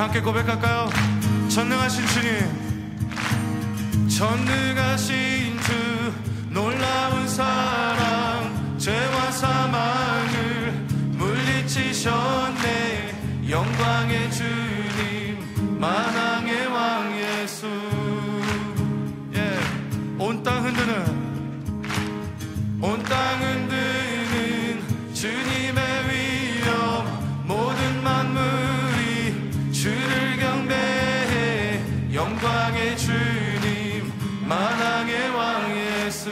함께 고백할까요? 전능하신 주님, 전능하신 주, 놀라운 사랑, 죄와 사망을 물리치셨네. 영광의 주님, 만왕의 왕 예수. 온 땅 흔드는 주님의 위엄, 모든 만물이 주를 경배해. 영광의 주님, 만왕의 왕 예수.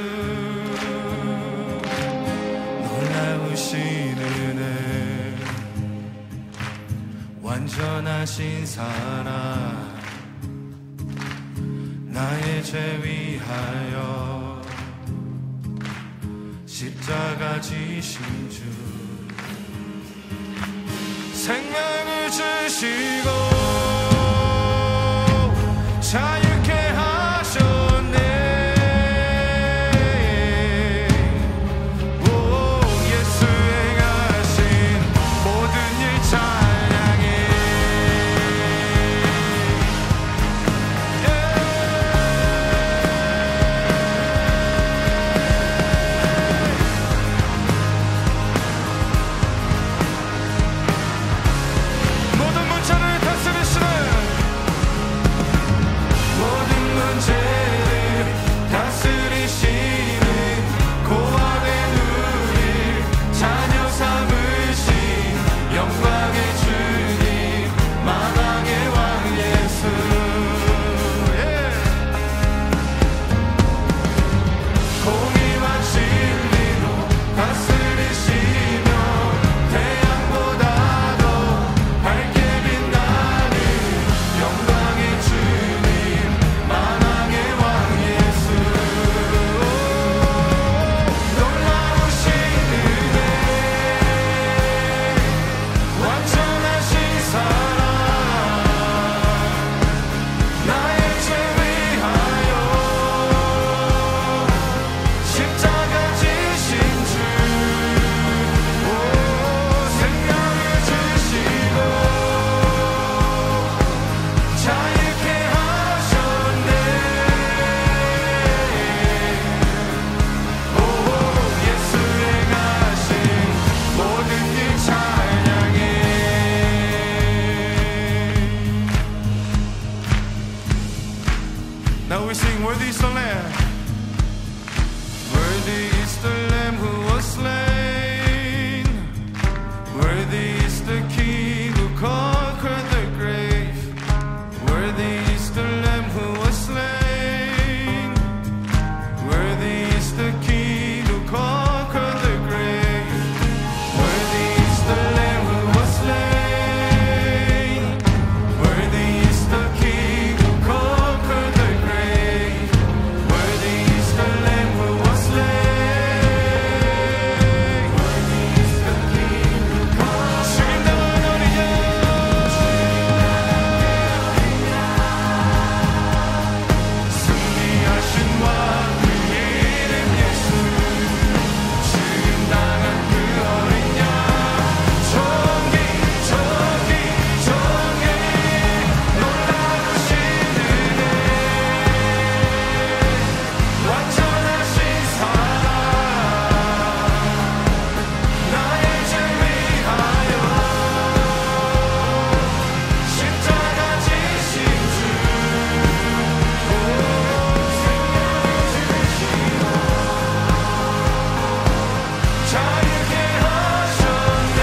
놀라우신 은혜, 완전하신 사랑, 나의 죄 위하여 십자가 지신 주, 생명을 주시고 자유케 하셨네. 오, 예수 행하신 모든 일 찬양해. Now we sing, worthy is the Lamb. Worthy is the Lamb who was slain. Worthy is the King who conquered the grave. Worthy is the Lamb who was slain. Worthy is the King who conquered the grave. Worthy is the Lamb who was slain. Worthy is the King who conquered the grave. Worthy is the Lamb who was slain. Worthy is the King who conquered. 주님 나와 너리냐, 승리하신 왕 그 이름 예수. 지금 당한 그 어린 양, 존귀 존귀 존귀. 놀라우신 은혜, 완전하신 사랑, 나의 죄 위하여 십자가 지신 주. 오, 생명을 주시고 자유케 하셨네.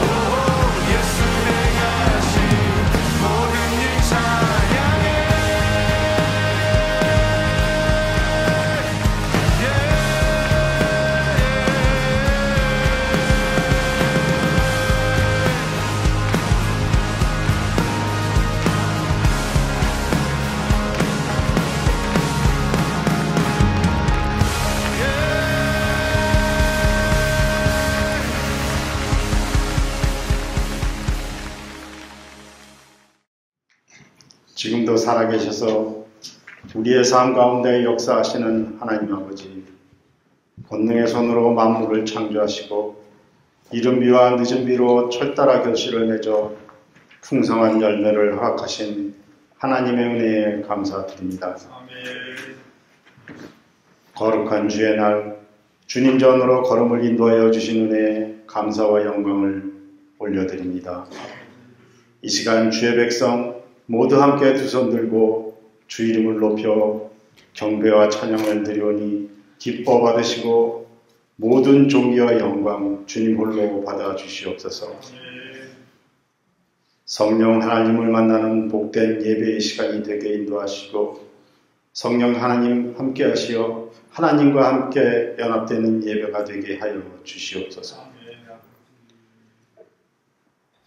오, 예수 행하신 모든 일 찬양해. 지금도 살아계셔서 우리의 삶 가운데 역사하시는 하나님 아버지, 권능의 손으로 만물을 창조하시고 이른 비와 늦은 비로 철따라 결실을 맺어 풍성한 열매를 허락하신 하나님의 은혜에 감사드립니다. 거룩한 주의 날 주님 전으로 걸음을 인도하여 주신 은혜에 감사와 영광을 올려드립니다. 이 시간 주의 백성 모두 함께 두 손 들고 주 이름을 높여 경배와 찬양을 드리오니 기뻐 받으시고 모든 존귀와 영광 주님 홀로 받아 주시옵소서. 성령 하나님을 만나는 복된 예배의 시간이 되게 인도하시고 성령 하나님 함께 하시어 하나님과 함께 연합되는 예배가 되게 하여 주시옵소서.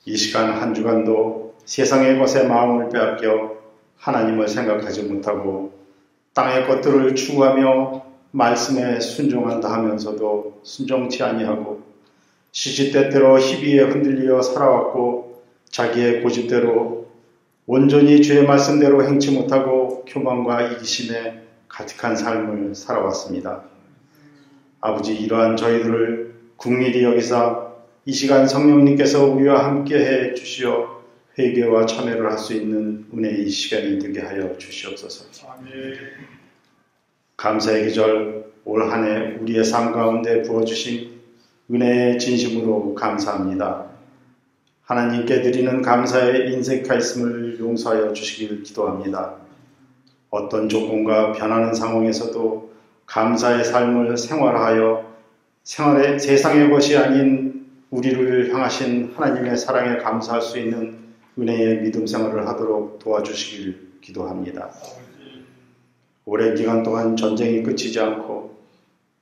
이 시간 한 주간도 세상의 것에 마음을 빼앗겨 하나님을 생각하지 못하고 땅의 것들을 추구하며 말씀에 순종한다 하면서도 순종치 아니하고 시시때때로 희비에 흔들려 살아왔고 자기의 고집대로 온전히 주의 말씀대로 행치 못하고 교만과 이기심에 가득한 삶을 살아왔습니다. 아버지, 이러한 저희들을 긍휼히 여기사 이 시간 성령님께서 우리와 함께해 주시어 회개와 참회를 할 수 있는 은혜의 시간이 되게 하여 주시옵소서. 감사의 기절 올 한 해 우리의 삶 가운데 부어주신 은혜의 진심으로 감사합니다. 하나님께 드리는 감사에 인색하였음을 용서하여 주시길 기도합니다. 어떤 조건과 변하는 상황에서도 감사의 삶을 생활하여 세상의 것이 아닌 우리를 향하신 하나님의 사랑에 감사할 수 있는 은혜의 믿음 생활을 하도록 도와주시길 기도합니다. 오랜 기간 동안 전쟁이 그치지 않고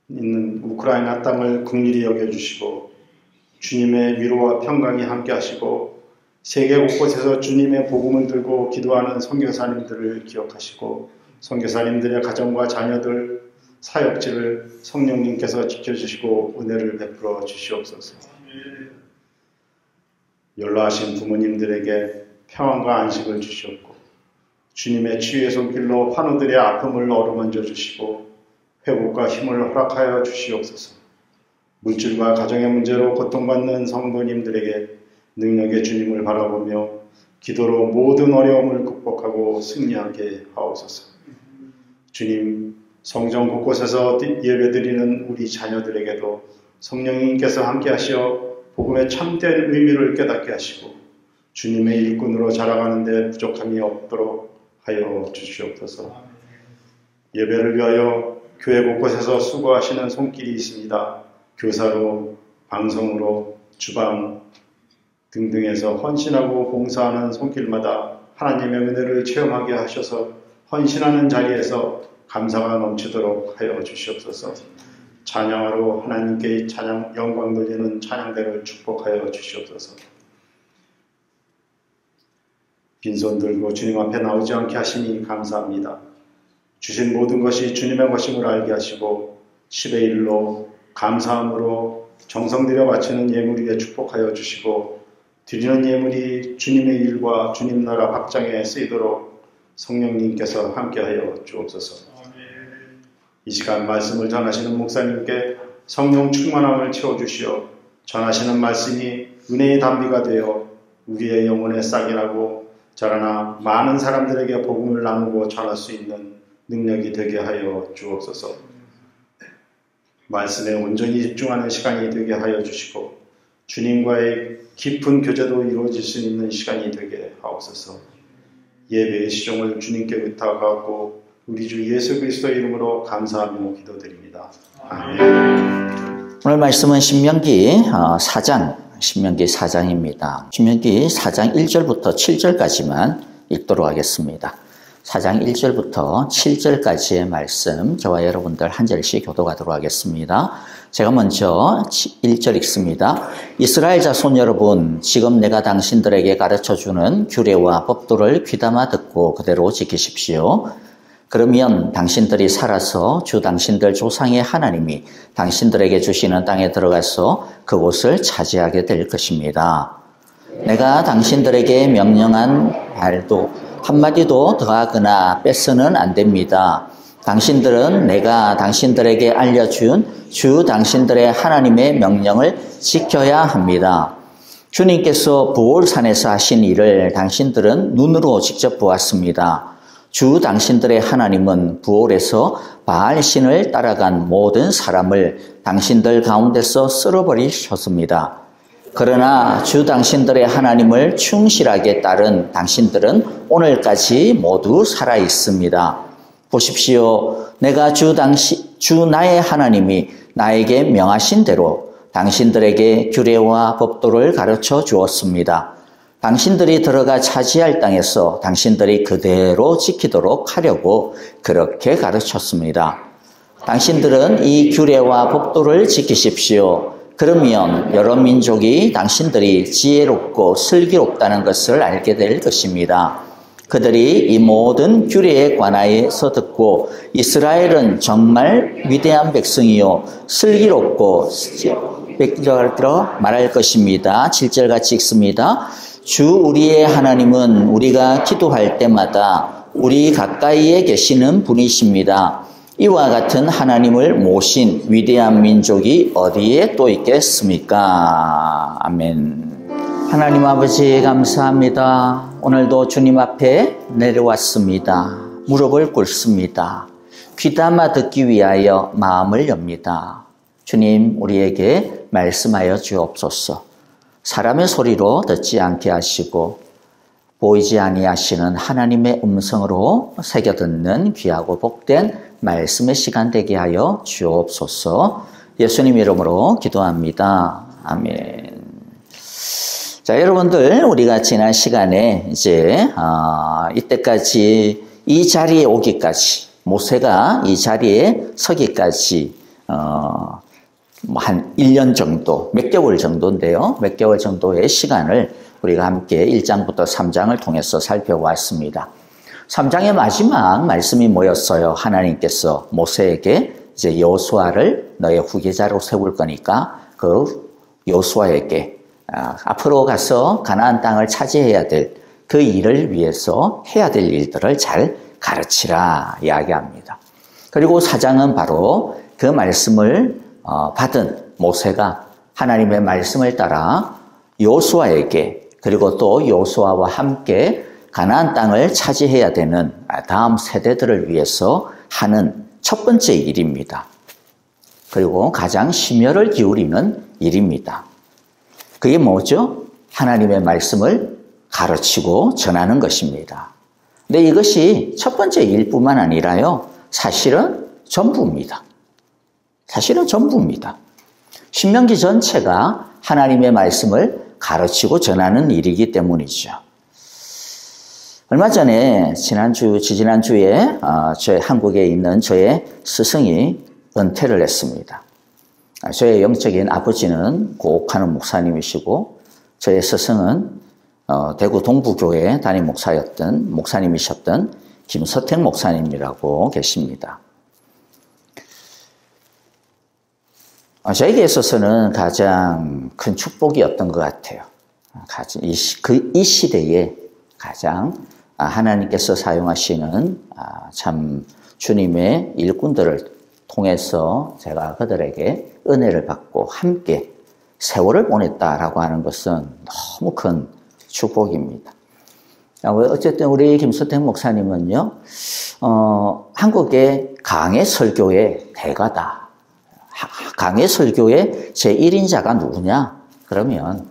있는 우크라이나 땅을 긍휼히 여겨주시고 주님의 위로와 평강이 함께 하시고 세계 곳곳에서 주님의 복음을 들고 기도하는 선교사님들을 기억하시고 선교사님들의 가정과 자녀들, 사역지를 성령님께서 지켜주시고 은혜를 베풀어 주시옵소서. 연로하신 부모님들에게 평안과 안식을 주시옵고 주님의 치유의 손길로 환우들의 아픔을 어루만져 주시고 회복과 힘을 허락하여 주시옵소서. 물질과 가정의 문제로 고통받는 성도님들에게 능력의 주님을 바라보며 기도로 모든 어려움을 극복하고 승리하게 하옵소서. 주님, 성전 곳곳에서 예배드리는 우리 자녀들에게도 성령님께서 함께 하시어 복음의 참된 의미를 깨닫게 하시고 주님의 일꾼으로 자라가는 데 부족함이 없도록 하여 주시옵소서. 예배를 위하여 교회 곳곳에서 수고하시는 손길이 있습니다. 교사로, 방송으로, 주방 등등에서 헌신하고 봉사하는 손길마다 하나님의 은혜를 체험하게 하셔서 헌신하는 자리에서 감사가 넘치도록 하여 주시옵소서. 찬양하러 하나님께 찬양 영광 돌리는 찬양대를 축복하여 주시옵소서. 빈손 들고 주님 앞에 나오지 않게 하시니 감사합니다. 주신 모든 것이 주님의 것임을 알게 하시고 10의 1로 감사함으로 정성 들여 바치는 예물 위에 축복하여 주시고 드리는 예물이 주님의 일과 주님 나라 확장에 쓰이도록 성령님께서 함께하여 주옵소서. 이 시간 말씀을 전하시는 목사님께 성령 충만함을 채워주시어 전하시는 말씀이 은혜의 담비가 되어 우리의 영혼에 싹이 나고 자라나 많은 사람들에게 복음을 나누고 전할 수 있는 능력이 되게 하여 주옵소서. 말씀에 온전히 집중하는 시간이 되게 하여 주시고 주님과의 깊은 교제도 이루어질 수 있는 시간이 되게 하옵소서. 예배의 시종을 주님께 의탁하고 우리 주 예수 그리스도 이름으로 감사하며 기도드립니다. 아멘. 오늘 말씀은 신명기 4장입니다. 신명기 4장 1절부터 7절까지만 읽도록 하겠습니다. 4장 1절부터 7절까지의 말씀 저와 여러분들 한 절씩 교독하도록 하겠습니다. 제가 먼저 1절 읽습니다. 이스라엘 자손 여러분, 지금 내가 당신들에게 가르쳐주는 규례와 법도를 귀담아 듣고 그대로 지키십시오. 그러면 당신들이 살아서 주 당신들 조상의 하나님이 당신들에게 주시는 땅에 들어가서 그곳을 차지하게 될 것입니다. 내가 당신들에게 명령한 말도 한마디도 더하거나 뺏어는 안 됩니다. 당신들은 내가 당신들에게 알려준 주 당신들의 하나님의 명령을 지켜야 합니다. 주님께서 부올산에서 하신 일을 당신들은 눈으로 직접 보았습니다. 주 당신들의 하나님은 부올에서 바알신을 따라간 모든 사람을 당신들 가운데서 쓸어버리셨습니다. 그러나 주 당신들의 하나님을 충실하게 따른 당신들은 오늘까지 모두 살아 있습니다. 보십시오. 내가 주 나의 하나님이 나에게 명하신 대로 당신들에게 규례와 법도를 가르쳐 주었습니다. 당신들이 들어가 차지할 땅에서 당신들이 그대로 지키도록 하려고 그렇게 가르쳤습니다. 당신들은 이 규례와 법도를 지키십시오. 그러면 여러 민족이 당신들이 지혜롭고 슬기롭다는 것을 알게 될 것입니다. 그들이 이 모든 규례에 관하여서 듣고 이스라엘은 정말 위대한 백성이요 슬기롭고 말할 것입니다. 7절 같이 읽습니다. 주 우리의 하나님은 우리가 기도할 때마다 우리 가까이에 계시는 분이십니다. 이와 같은 하나님을 모신 위대한 민족이 어디에 또 있겠습니까? 아멘. 하나님 아버지 감사합니다. 오늘도 주님 앞에 내려왔습니다. 무릎을 꿇습니다. 귀담아 듣기 위하여 마음을 엽니다. 주님, 우리에게 말씀하여 주옵소서. 사람의 소리로 듣지 않게 하시고 보이지 아니하시는 하나님의 음성으로 새겨듣는 귀하고 복된 말씀의 시간 되게 하여 주옵소서. 예수님 이름으로 기도합니다. 아멘. 자, 여러분들, 우리가 지난 시간에 이제 이때까지 이 자리에 오기까지, 모세가 이 자리에 서기까지 한 1년 정도, 몇 개월 정도인데요. 몇 개월 정도의 시간을 우리가 함께 1장부터 3장을 통해서 살펴보았습니다. 3장의 마지막 말씀이 뭐였어요? 하나님께서 모세에게 이제 여호수아를 너의 후계자로 세울 거니까 그 여호수아에게 앞으로 가서 가나안 땅을 차지해야 될 그 일을 위해서 해야 될 일들을 잘 가르치라 이야기합니다. 그리고 4장은 바로 그 말씀을 받은 모세가 하나님의 말씀을 따라 여호수아에게 그리고 또 여호수아와 함께 가나안 땅을 차지해야 되는 다음 세대들을 위해서 하는 첫 번째 일입니다. 그리고 가장 심혈을 기울이는 일입니다. 그게 뭐죠? 하나님의 말씀을 가르치고 전하는 것입니다. 근데 이것이 첫 번째 일뿐만 아니라요. 사실은 전부입니다. 사실은 전부입니다. 신명기 전체가 하나님의 말씀을 가르치고 전하는 일이기 때문이죠. 얼마 전에 지지난주에 저희 한국에 있는 저의 스승이 은퇴를 했습니다. 저의 영적인 아버지는 고옥하는 목사님이시고 저의 스승은 대구 동부교회 담임 목사님이셨던 김서택 목사님이라고 계십니다. 저에게 있어서는 가장 큰 축복이었던 것 같아요. 이 시대에 가장 하나님께서 사용하시는 참 주님의 일꾼들을 통해서 제가 그들에게 은혜를 받고 함께 세월을 보냈다라고 하는 것은 너무 큰 축복입니다. 어쨌든 우리 김서택 목사님은요, 한국의 강해 설교의 대가다. 강해 설교의 제1인자가 누구냐? 그러면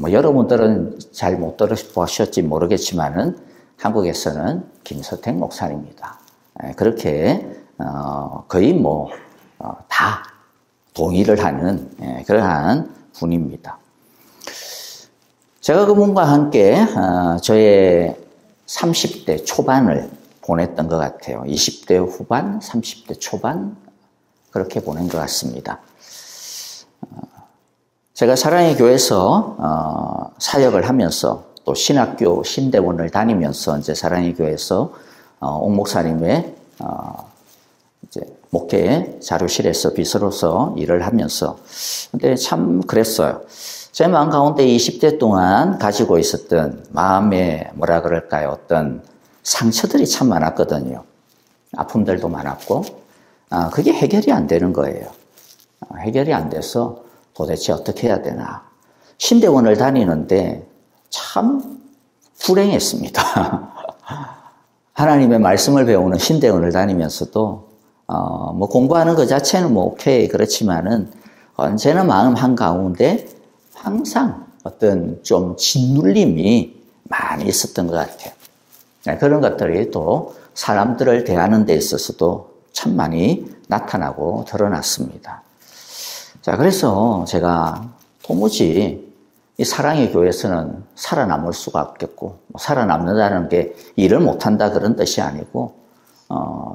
여러분들은 잘 못 들어보셨지 모르겠지만은 한국에서는 김서택 목사님입니다. 그렇게 거의 다 동의를 하는 그러한 분입니다. 제가 그분과 함께 저의 30대 초반을 보냈던 것 같아요. 20대 후반, 30대 초반 그렇게 보낸 것 같습니다. 제가 사랑의 교회에서 사역을 하면서 또 신학교 신대원을 다니면서 이제 사랑의 교회에서 옥 목사님의 이제 목회 자료실에서 비서로서 일을 하면서 근데 참 그랬어요. 제 마음 가운데 20대 동안 가지고 있었던 마음의 어떤 상처들이 참 많았거든요. 아픔들도 많았고, 그게 해결이 안 되는 거예요. 해결이 안 돼서 도대체 어떻게 해야 되나. 신대원을 다니는데 참 불행했습니다. 하나님의 말씀을 배우는 신대원을 다니면서도 뭐 공부하는 것 자체는 뭐 오케이 그렇지만은 언제나 마음 한가운데 항상 어떤 좀 짓눌림이 많이 있었던 것 같아요. 그런 것들이 또 사람들을 대하는 데 있어서도 참 많이 나타나고 드러났습니다. 자, 그래서 제가 도무지 이 사랑의 교회에서는 살아남을 수가 없겠고, 살아남는다는 게 일을 못한다 그런 뜻이 아니고,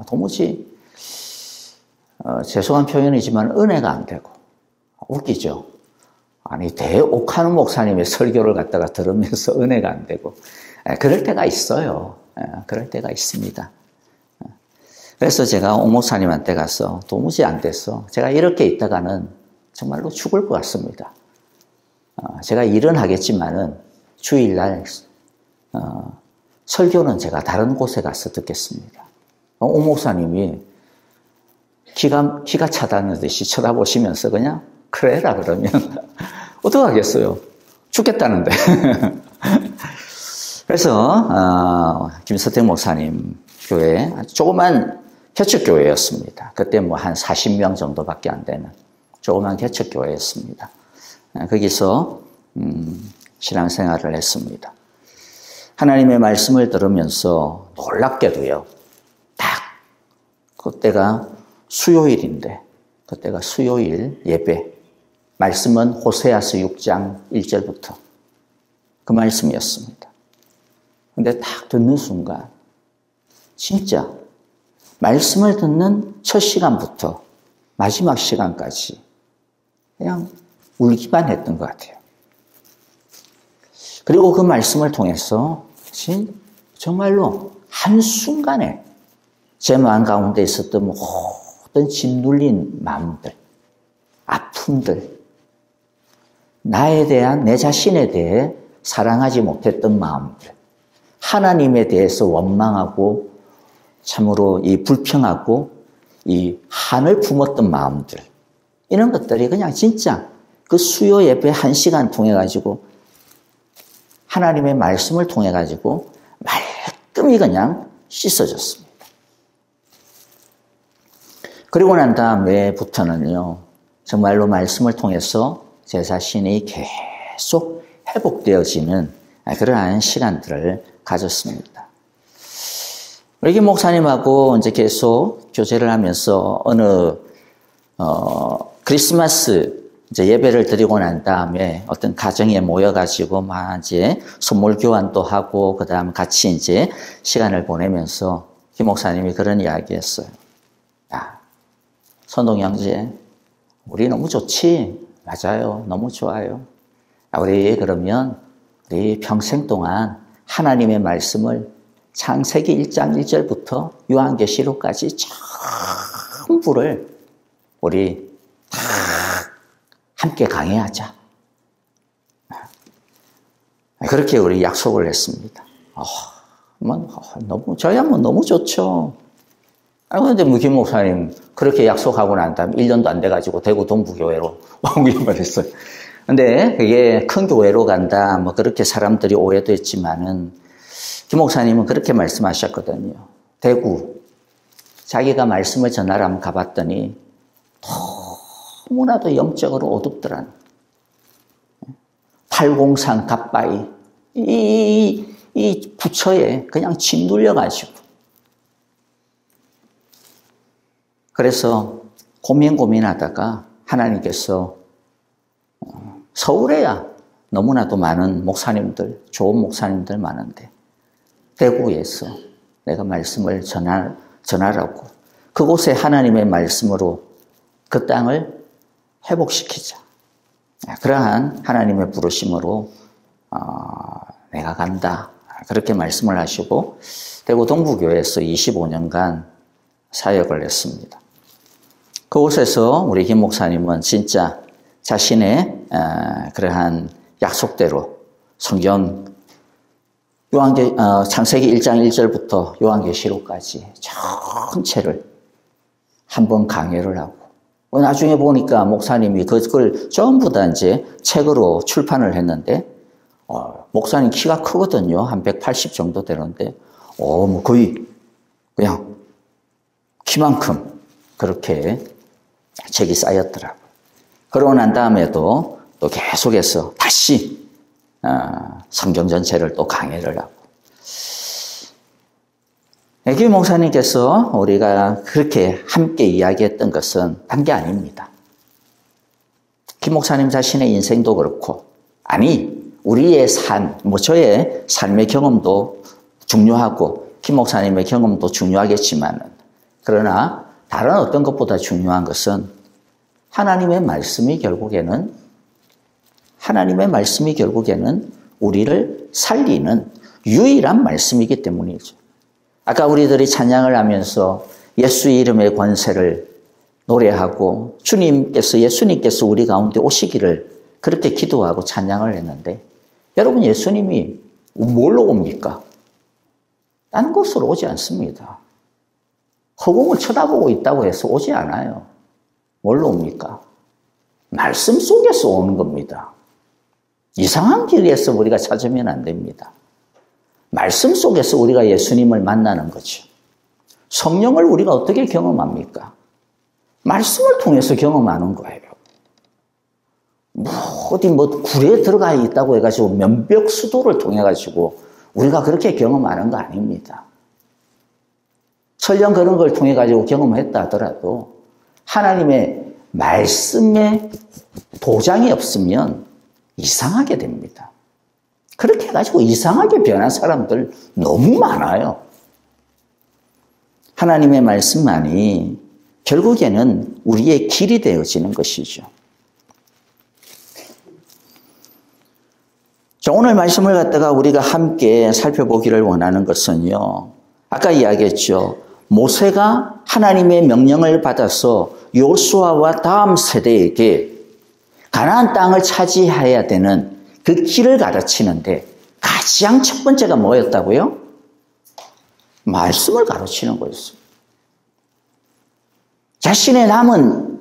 도무지, 죄송한 표현이지만 은혜가 안 되고, 웃기죠? 아니, 대옥하는 목사님의 설교를 갖다가 들으면서 은혜가 안 되고, 그럴 때가 있어요. 그럴 때가 있습니다. 그래서 제가 옥 목사님한테 가서 도무지 안 됐어. 제가 이렇게 있다가는 정말로 죽을 것 같습니다. 제가 일은 하겠지만은 주일날 설교는 제가 다른 곳에 가서 듣겠습니다. 옥 목사님이 기가 차다는 듯이 쳐다보시면서 그냥 그래라 그러면 어떡하겠어요. 죽겠다는데. 그래서 김서택 목사님 교회 조그만 개척교회였습니다. 그때 뭐 한 40명 정도밖에 안 되는 조그만 개척교회였습니다. 거기서 신앙생활을 했습니다. 하나님의 말씀을 들으면서 놀랍게도요. 딱 그때가 수요일인데 그때가 수요일 예배 말씀은 호세아서 6장 1절부터 그 말씀이었습니다. 근데 딱 듣는 순간 진짜 말씀을 듣는 첫 시간부터 마지막 시간까지 그냥 울기만 했던 것 같아요. 그리고 그 말씀을 통해서 정말로 한순간에 제 마음 가운데 있었던 모든 짓눌린 마음들, 아픔들, 나에 대한, 내 자신에 대해 사랑하지 못했던 마음들, 하나님에 대해서 원망하고 참으로 이 불평하고 이 한을 품었던 마음들, 이런 것들이 그냥 진짜 그 수요 예배 1시간 통해 가지고 하나님의 말씀을 통해 가지고 말끔히 그냥 씻어졌습니다. 그리고 난 다음에부터는요, 정말로 말씀을 통해서 제 자신이 계속 회복되어지는 그러한 시간들을 가졌습니다. 우리 김 목사님하고 이제 계속 교제를 하면서 어느 크리스마스 이제 예배를 드리고 난 다음에 어떤 가정에 모여가지고 막 이제 선물 교환도 하고 그 다음 같이 이제 시간을 보내면서 김 목사님이 그런 이야기했어요. 야, 선동 형제, 우리 너무 좋지? 맞아요, 너무 좋아요. 우리 그러면 우리 평생 동안 하나님의 말씀을 창세기 1장 1절부터 요한계시록까지 전부를 우리 다 함께 강해하자. 그렇게 우리 약속을 했습니다. 저야 뭐 너무 좋죠. 그런데 김 목사님 그렇게 약속하고 난 다음에 1년도 안 돼가지고 대구 동부교회로 옮겨버렸어요. 근데 그게 큰 교회로 간다, 뭐 그렇게 사람들이 오해도 했지만은 김 목사님은 그렇게 말씀하셨거든요. 대구, 자기가 말씀을 전하러 한번 가봤더니 너무나도 영적으로 어둡더라는 803 갓바위, 이 부처에 그냥 짓눌려가지고. 그래서 고민하다가 하나님께서 서울에야 너무나도 많은 목사님들, 좋은 목사님들 많은데 대구에서 내가 말씀을 전하라고 그곳에 하나님의 말씀으로 그 땅을 회복시키자. 그러한 하나님의 부르심으로 내가 간다. 그렇게 말씀을 하시고 대구 동부교회에서 25년간 사역을 했습니다. 그곳에서 우리 김 목사님은 진짜 자신의 그러한 약속대로 성경 창세기 1장 1절부터 요한계시록까지 전체를 한번 강해를 하고, 나중에 보니까 목사님이 그걸 전부 다 이제 책으로 출판을 했는데, 목사님 키가 크거든요. 한 180 정도 되는데, 뭐 거의 그냥 키만큼 그렇게 책이 쌓였더라고요. 그러고 난 다음에도 또 계속해서 다시 성경 전체를 또 강해를 하고. 김 목사님께서 우리가 그렇게 함께 이야기했던 것은 단 게 아닙니다. 김 목사님 자신의 인생도 그렇고, 우리의 저의 삶의 경험도 중요하고, 김 목사님의 경험도 중요하겠지만, 그러나 다른 어떤 것보다 중요한 것은 하나님의 말씀이 결국에는 우리를 살리는 유일한 말씀이기 때문이죠. 아까 우리들이 찬양을 하면서 예수의 이름의 권세를 노래하고 예수님께서 우리 가운데 오시기를 그렇게 기도하고 찬양을 했는데, 여러분, 예수님이 뭘로 옵니까? 다른 곳으로 오지 않습니다. 허공을 쳐다보고 있다고 해서 오지 않아요. 뭘로 옵니까? 말씀 속에서 오는 겁니다. 이상한 길에서 우리가 찾으면 안 됩니다. 말씀 속에서 우리가 예수님을 만나는 거죠. 성령을 우리가 어떻게 경험합니까? 말씀을 통해서 경험하는 거예요. 어디 굴에 들어가 있다고 해가지고 면벽 수도를 통해가지고 우리가 그렇게 경험하는 거 아닙니다. 설령 그런 걸 통해가지고 경험했다 하더라도 하나님의 말씀에 도장이 없으면 이상하게 됩니다. 그렇게 해가지고 이상하게 변한 사람들 너무 많아요. 하나님의 말씀만이 결국에는 우리의 길이 되어지는 것이죠. 자, 오늘 말씀을 갖다가 우리가 함께 살펴보기를 원하는 것은요, 아까 이야기했죠. 모세가 하나님의 명령을 받아서 여호수아와 다음 세대에게 가나안 땅을 차지해야 되는 그 길을 가르치는데 가장 첫 번째가 뭐였다고요? 말씀을 가르치는 거였어요. 자신의 남은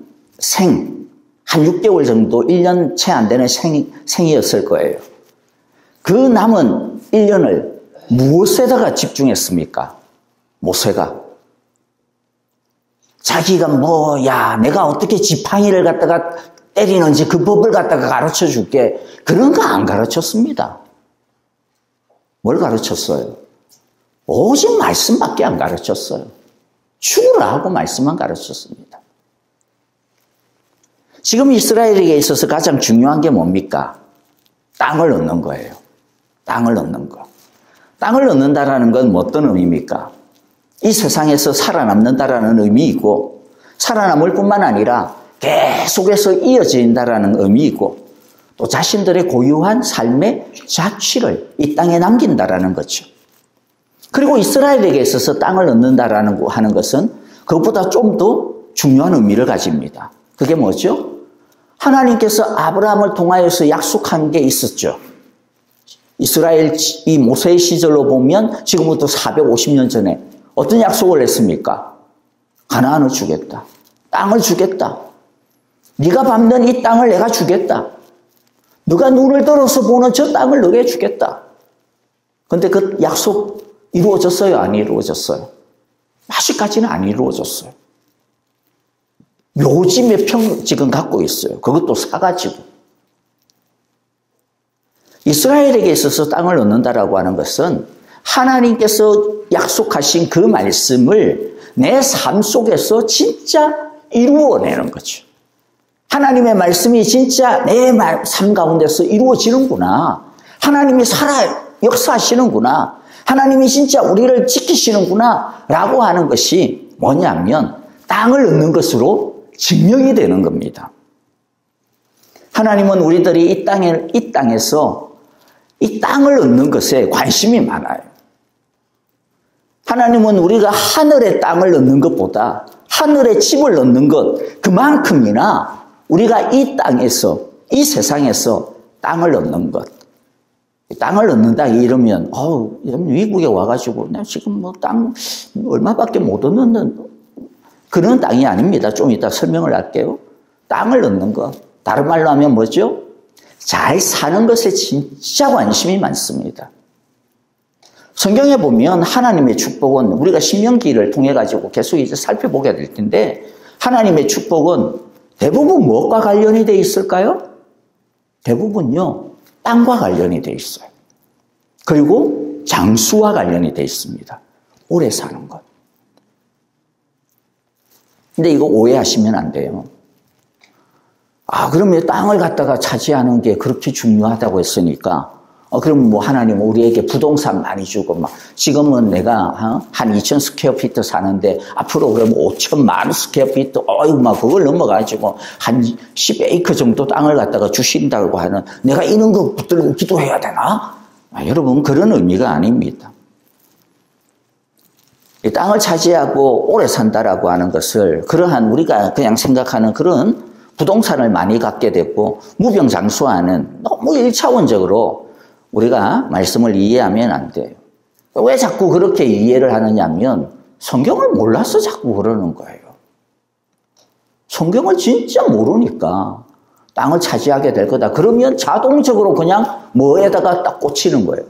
한 6개월 정도, 1년 채 안 되는 생이었을 거예요. 그 남은 1년을 무엇에다가 집중했습니까? 모세가. 자기가 내가 어떻게 지팡이를 갖다가 때리는지 그 법을 갖다가 가르쳐 줄게. 그런 거 안 가르쳤습니다. 뭘 가르쳤어요? 오직 말씀밖에 안 가르쳤어요. 죽으라 하고 말씀만 가르쳤습니다. 지금 이스라엘에게 있어서 가장 중요한 게 뭡니까? 땅을 얻는 거예요. 땅을 얻는 거. 땅을 얻는다라는 건 어떤 의미입니까? 이 세상에서 살아남는다라는 의미이고, 살아남을 뿐만 아니라 계속해서 이어진다라는 의미이고, 또 자신들의 고유한 삶의 자취를 이 땅에 남긴다라는 거죠. 그리고 이스라엘에게 있어서 땅을 얻는다라는 하는 것은 그것보다 좀 더 중요한 의미를 가집니다. 그게 뭐죠? 하나님께서 아브라함을 통하여서 약속한 게 있었죠. 이스라엘 이 모세의 시절로 보면 지금부터 450년 전에 어떤 약속을 했습니까? 가나안을 주겠다. 땅을 주겠다. 네가 밟는 이 땅을 내가 주겠다. 네가 눈을 들어서 보는 저 땅을 너에게 주겠다. 그런데 그 약속 이루어졌어요? 안 이루어졌어요? 아직까지는 안 이루어졌어요. 묘지 몇 평 지금 갖고 있어요. 그것도 사가지고. 이스라엘에게 있어서 땅을 얻는다라고 하는 것은 하나님께서 약속하신 그 말씀을 내 삶 속에서 진짜 이루어내는 거죠. 하나님의 말씀이 진짜 내 삶 가운데서 이루어지는구나. 하나님이 역사하시는구나. 하나님이 진짜 우리를 지키시는구나. 라고 하는 것이 뭐냐면 땅을 얻는 것으로 증명이 되는 겁니다. 하나님은 우리들이 이 땅에서 이 땅을 얻는 것에 관심이 많아요. 하나님은 우리가 하늘의 땅을 얻는 것보다 하늘의 집을 얻는 것 그만큼이나 우리가 이 땅에서, 이 세상에서 땅을 얻는 것 땅을 얻는다 이러면 미국에 와가지고 내가 지금 뭐 땅 얼마밖에 못 얻는 그런 땅이 아닙니다. 좀 이따 설명을 할게요. 땅을 얻는 것. 다른 말로 하면 뭐죠? 잘 사는 것에 진짜 관심이 많습니다. 성경에 보면 하나님의 축복은 우리가 신명기를 통해 가지고 계속 이제 살펴보게 될 텐데 하나님의 축복은 대부분 무엇과 관련이 되어 있을까요? 대부분요. 땅과 관련이 되어 있어요. 그리고 장수와 관련이 되어 있습니다. 오래 사는 것. 근데 이거 오해하시면 안 돼요. 그러면 땅을 갖다가 차지하는 게 그렇게 중요하다고 했으니까 그럼 뭐 하나님 우리에게 부동산 많이 주고 막 지금은 내가 한 2,000 스퀘어피트 사는데 앞으로 그러면 5,000만 스퀘어피트 막 그걸 넘어가지고 한 10에이커 정도 땅을 갖다가 주신다고 하는 내가 이런 거 붙들고 기도해야 되나? 여러분 그런 의미가 아닙니다. 이 땅을 차지하고 오래 산다라고 하는 것을 그러한 우리가 그냥 생각하는 그런 부동산을 많이 갖게 됐고 무병장수하는 너무 1차원적으로 우리가 말씀을 이해하면 안 돼요. 왜 자꾸 그렇게 이해를 하느냐 하면 성경을 몰라서 자꾸 그러는 거예요. 성경을 진짜 모르니까 땅을 차지하게 될 거다. 그러면 자동적으로 그냥 뭐에다가 딱 꽂히는 거예요.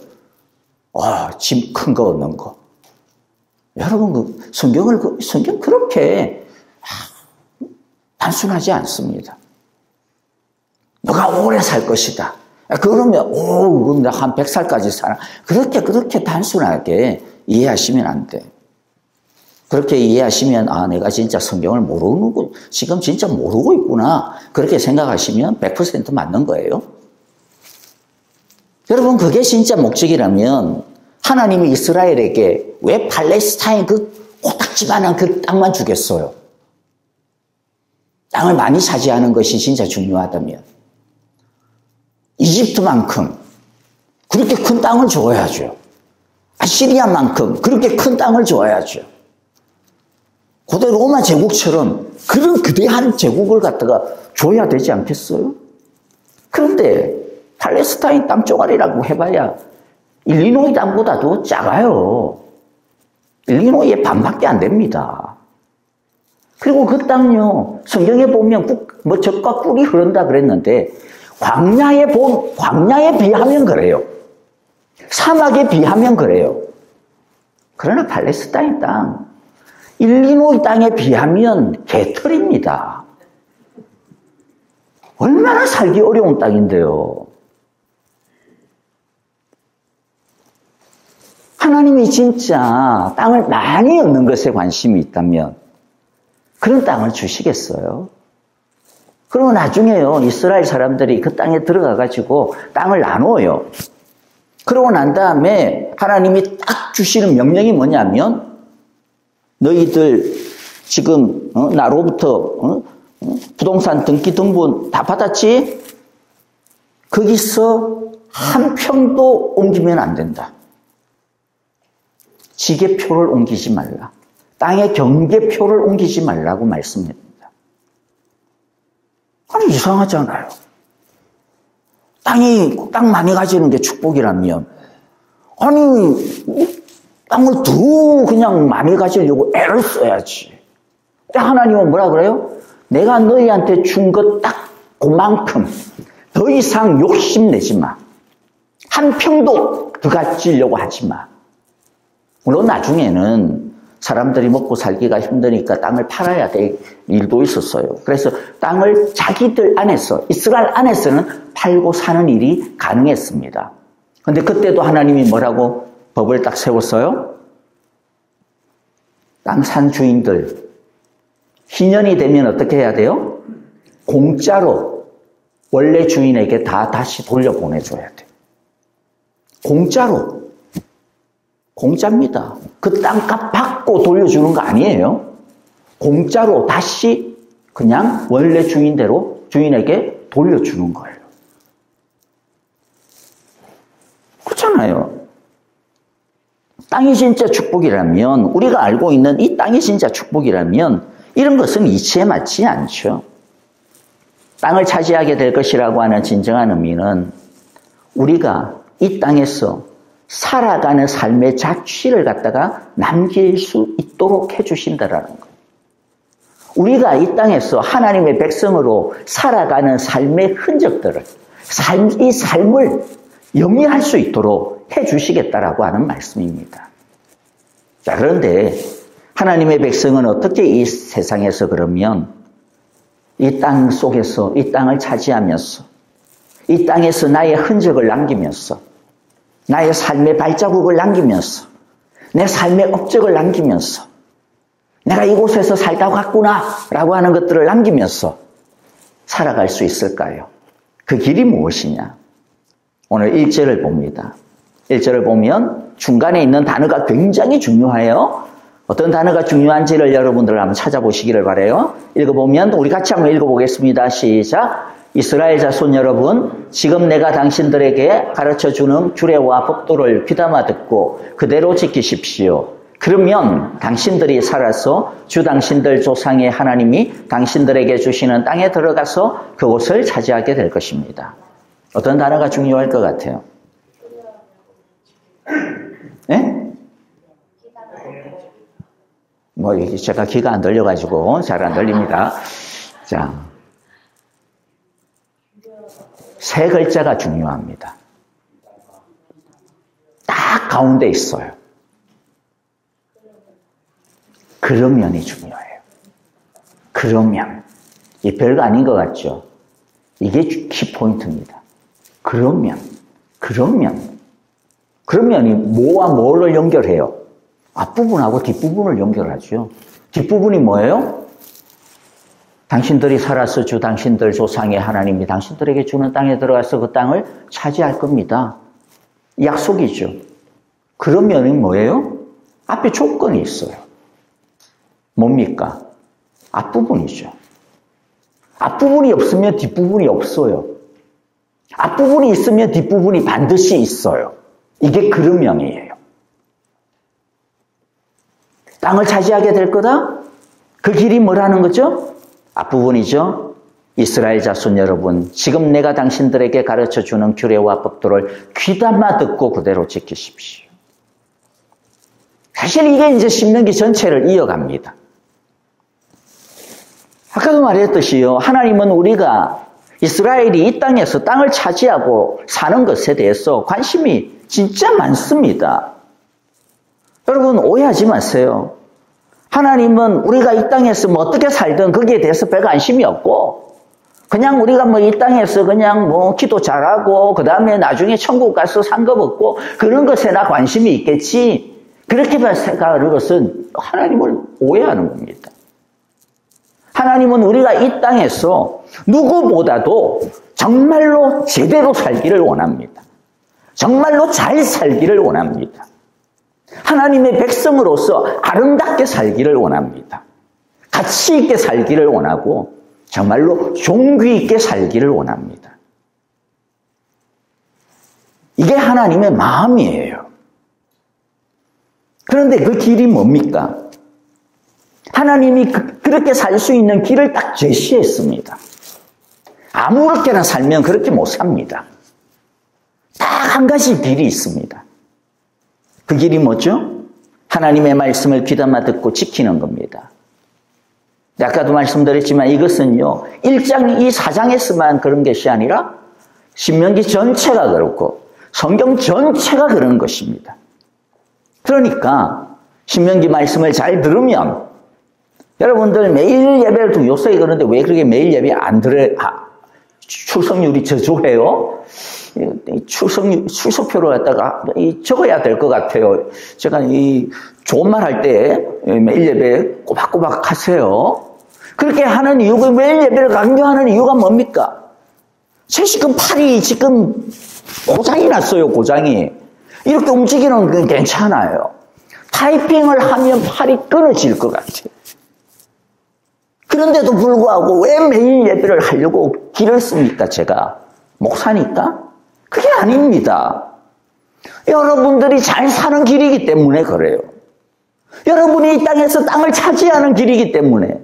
집 큰 거 얻는 거. 여러분 성경 그렇게 단순하지 않습니다. 너가 오래 살 것이다. 그러면 그럼 나 한 100살까지 살아. 그렇게 단순하게 이해하시면 안 돼. 그렇게 이해하시면 내가 진짜 성경을 모르는군. 지금 진짜 모르고 있구나. 그렇게 생각하시면 100% 맞는 거예요. 여러분 그게 진짜 목적이라면 하나님이 이스라엘에게 왜 팔레스타인 그 코딱지만한 그 땅만 주겠어요? 땅을 많이 차지하는 것이 진짜 중요하다면 이집트만큼 그렇게 큰 땅을 줘야죠. 아시리아만큼 그렇게 큰 땅을 줘야죠. 고대 로마 제국처럼 그런 거대한 제국을 갖다가 줘야 되지 않겠어요? 그런데 팔레스타인 땅 쪼가리라고 해봐야 일리노이 땅보다도 작아요. 일리노이의 반밖에 안 됩니다. 그리고 그 땅요, 성경에 보면 젖과 꿀이 흐른다 그랬는데, 광야에 비하면 그래요. 사막에 비하면 그래요. 그러나 팔레스타인 땅, 일리노이 땅에 비하면 개털입니다. 얼마나 살기 어려운 땅인데요. 하나님이 진짜 땅을 많이 얻는 것에 관심이 있다면 그런 땅을 주시겠어요? 그러면 나중에요, 이스라엘 사람들이 그 땅에 들어가가지고 땅을 나눠요. 그러고 난 다음에 하나님이 딱 주시는 명령이 뭐냐면, 너희들 지금 나로부터 부동산 등기 등본 다 받았지? 거기서 한 평도 옮기면 안 된다. 지게표를 옮기지 말라. 땅의 경계표를 옮기지 말라고 말씀합니다. 아니, 이상하잖아요. 땅 많이 가지는 게 축복이라면, 아니, 땅을 더 그냥 많이 가지려고 애를 써야지. 하나님은 뭐라 그래요? 내가 너희한테 준 것 딱 그만큼 더 이상 욕심내지 마. 한 평도 더 가지려고 하지 마. 물론 나중에는 사람들이 먹고 살기가 힘드니까 땅을 팔아야 될 일도 있었어요. 그래서 땅을 자기들 안에서, 이스라엘 안에서는 팔고 사는 일이 가능했습니다. 그런데 그때도 하나님이 뭐라고 법을 딱 세웠어요? 땅 산 주인들, 희년이 되면 어떻게 해야 돼요? 공짜로 원래 주인에게 다 다시 돌려보내줘야 돼. 공짜로. 공짜입니다. 그 땅값 받고 돌려주는 거 아니에요. 공짜로 다시 그냥 원래 주인대로 주인에게 돌려주는 거예요. 그렇잖아요. 땅이 진짜 축복이라면, 우리가 알고 있는 이 땅이 진짜 축복이라면 이런 것은 이치에 맞지 않죠. 땅을 차지하게 될 것이라고 하는 진정한 의미는 우리가 이 땅에서 살아가는 삶의 자취를 갖다가 남길 수 있도록 해주신다라는 거예요. 우리가 이 땅에서 하나님의 백성으로 살아가는 삶의 흔적들을, 이 삶을 영위할 수 있도록 해주시겠다라고 하는 말씀입니다. 자, 그런데 하나님의 백성은 어떻게 이 세상에서 그러면 이 땅 속에서, 이 땅을 차지하면서, 이 땅에서 나의 흔적을 남기면서, 나의 삶의 발자국을 남기면서, 내 삶의 업적을 남기면서, 내가 이곳에서 살다 왔구나 라고 하는 것들을 남기면서 살아갈 수 있을까요? 그 길이 무엇이냐? 오늘 1절을 봅니다. 1절을 보면 중간에 있는 단어가 굉장히 중요해요. 어떤 단어가 중요한지를 여러분들 한번 찾아보시기를 바라요. 읽어보면 우리 같이 한번 읽어보겠습니다. 시작. 이스라엘 자손 여러분, 지금 내가 당신들에게 가르쳐주는 규례와 법도를 귀담아 듣고 그대로 지키십시오. 그러면 당신들이 살아서 주 당신들 조상의 하나님이 당신들에게 주시는 땅에 들어가서 그곳을 차지하게 될 것입니다. 어떤 단어가 중요할 것 같아요? 네? 뭐 제가 귀가 안 들려가지고 잘 안 들립니다. 자, 세 글자가 중요합니다. 딱 가운데 있어요. 그러면이 중요해요. 그러면. 이 별거 아닌 것 같죠? 이게 키포인트입니다. 그러면이 뭐와 뭐를 연결해요? 앞부분하고 뒷부분을 연결하죠. 뒷부분이 뭐예요? 당신들이 살아서 주 당신들 조상의 하나님이 당신들에게 주는 땅에 들어가서 그 땅을 차지할 겁니다. 약속이죠. 그러면이 뭐예요? 앞에 조건이 있어요. 뭡니까? 앞부분이죠. 앞부분이 없으면 뒷부분이 없어요. 앞부분이 있으면 뒷부분이 반드시 있어요. 이게 그러면이에요. 땅을 차지하게 될 거다? 그 길이 뭐라는 거죠? 앞부분이죠. 이스라엘 자손 여러분, 지금 내가 당신들에게 가르쳐주는 규례와 법도를 귀담아 듣고 그대로 지키십시오. 사실 이게 이제 신명기 전체를 이어갑니다. 아까도 말했듯이요. 하나님은 우리가 이스라엘이 이 땅에서 땅을 차지하고 사는 것에 대해서 관심이 진짜 많습니다. 여러분 오해하지 마세요. 하나님은 우리가 이 땅에서 뭐 어떻게 살든 거기에 대해서 별 관심이 없고 그냥 우리가 뭐 이 땅에서 그냥 뭐 기도 잘하고 그 다음에 나중에 천국 가서 상급 얻고 그런 것에나 관심이 있겠지. 그렇게만 생각하는 것은 하나님을 오해하는 겁니다. 하나님은 우리가 이 땅에서 누구보다도 정말로 제대로 살기를 원합니다. 정말로 잘 살기를 원합니다. 하나님의 백성으로서 아름답게 살기를 원합니다. 가치 있게 살기를 원하고 정말로 존귀 있게 살기를 원합니다. 이게 하나님의 마음이에요. 그런데 그 길이 뭡니까? 하나님이 그렇게 살 수 있는 길을 딱 제시했습니다. 아무렇게나 살면 그렇게 못 삽니다. 딱 한 가지 길이 있습니다. 그 길이 뭐죠? 하나님의 말씀을 귀담아 듣고 지키는 겁니다. 아까도 말씀드렸지만 이것은요, 1장, 이 4장에서만 그런 것이 아니라 신명기 전체가 그렇고 성경 전체가 그런 것입니다. 그러니까 신명기 말씀을 잘 들으면 여러분들 매일 예배를 두고 요새 그런데 왜 그렇게 매일 예배 안 들어요? 출석률이 저조해요? 출석표를 갖다가 적어야 될 것 같아요. 제가 좋은 말 할 때 매일 예배 꼬박꼬박 하세요. 그렇게 하는 이유가 매일 예배를 강조하는 이유가 뭡니까? 제 지금 팔이 지금 고장이 났어요. 고장이. 이렇게 움직이는 건 괜찮아요. 타이핑을 하면 팔이 끊어질 것 같아요. 그런데도 불구하고 왜 매일 예배를 하려고 길을 씁니까? 제가 목사니까? 그게 아닙니다. 여러분들이 잘 사는 길이기 때문에 그래요. 여러분이 이 땅에서 땅을 차지하는 길이기 때문에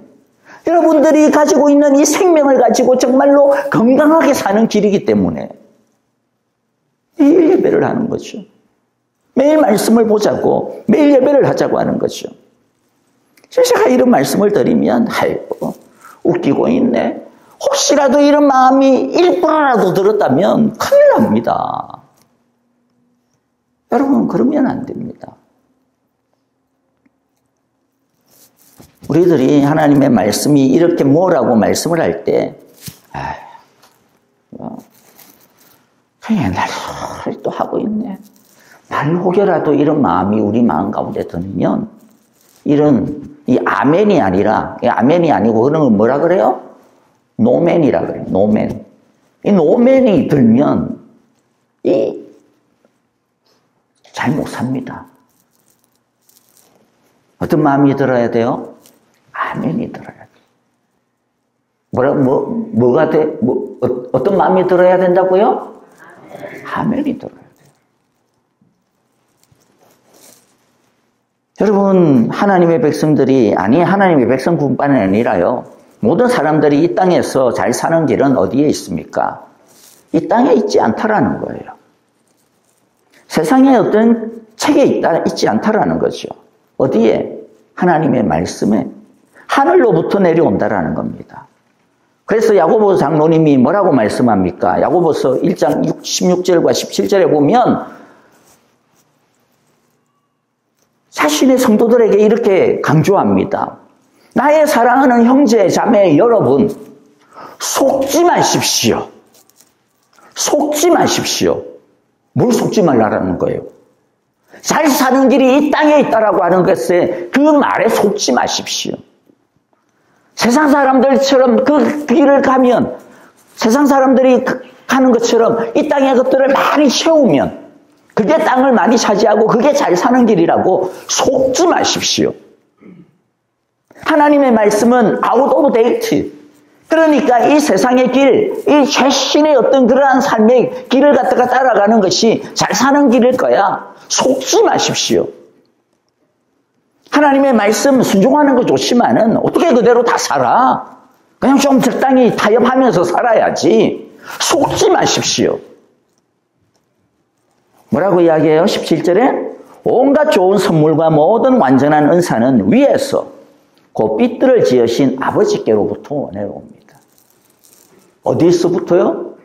여러분들이 가지고 있는 이 생명을 가지고 정말로 건강하게 사는 길이기 때문에 매일 예배를 하는 거죠. 매일 말씀을 보자고, 매일 예배를 하자고 하는 거죠. 제가 이런 말씀을 드리면, 아이고, 웃기고 있네. 혹시라도 이런 마음이 1%라도 들었다면 큰일 납니다. 여러분, 그러면 안 됩니다. 우리들이 하나님의 말씀이 이렇게 뭐라고 말씀을 할 때, 그냥 옛날 소리 또 하고 있네. 말 혹여라도 이런 마음이 우리 마음 가운데 드는 이 아멘이 아니고 그런 걸 뭐라 그래요? 노멘이라 그래요. 노멘. 이 노멘이 들면 잘 못 삽니다. 어떤 마음이 들어야 돼요? 아멘이 들어야 돼요. 어떤 마음이 들어야 된다고요? 아멘이 들어야 돼요. 여러분, 하나님의 백성들이, 하나님의 백성뿐만 아니라요, 모든 사람들이 이 땅에서 잘 사는 길은 어디에 있습니까? 이 땅에 있지 않다라는 거예요. 세상에 어떤 책에 있지 않다라는 거죠. 어디에? 하나님의 말씀에 하늘로부터 내려온다라는 겁니다. 그래서 야고보 장로님이 뭐라고 말씀합니까? 야고보서 1장 16절과 17절에 보면 자신의 성도들에게 이렇게 강조합니다. 나의 사랑하는 형제, 자매 여러분, 속지 마십시오. 속지 마십시오. 뭘 속지 말라라는 거예요? 잘 사는 길이 이 땅에 있다라고 하는 것에 그 말에 속지 마십시오. 세상 사람들처럼 그 길을 가면 세상 사람들이 가는 것처럼 이 땅의 것들을 많이 채우면 그게 땅을 많이 차지하고 그게 잘 사는 길이라고 속지 마십시오. 하나님의 말씀은 out of date. 그러니까 이 세상의 길, 이 최신의 어떤 그러한 삶의 길을 갖다가 따라가는 것이 잘 사는 길일 거야. 속지 마십시오. 하나님의 말씀 순종하는 거 좋지만은 어떻게 그대로 다 살아? 그냥 좀 적당히 타협하면서 살아야지. 속지 마십시오. 뭐라고 이야기해요? 17절에 온갖 좋은 선물과 모든 완전한 은사는 위에서 그 삐뚤을 지으신 아버지께로부터 내려옵니다. 어디서부터요?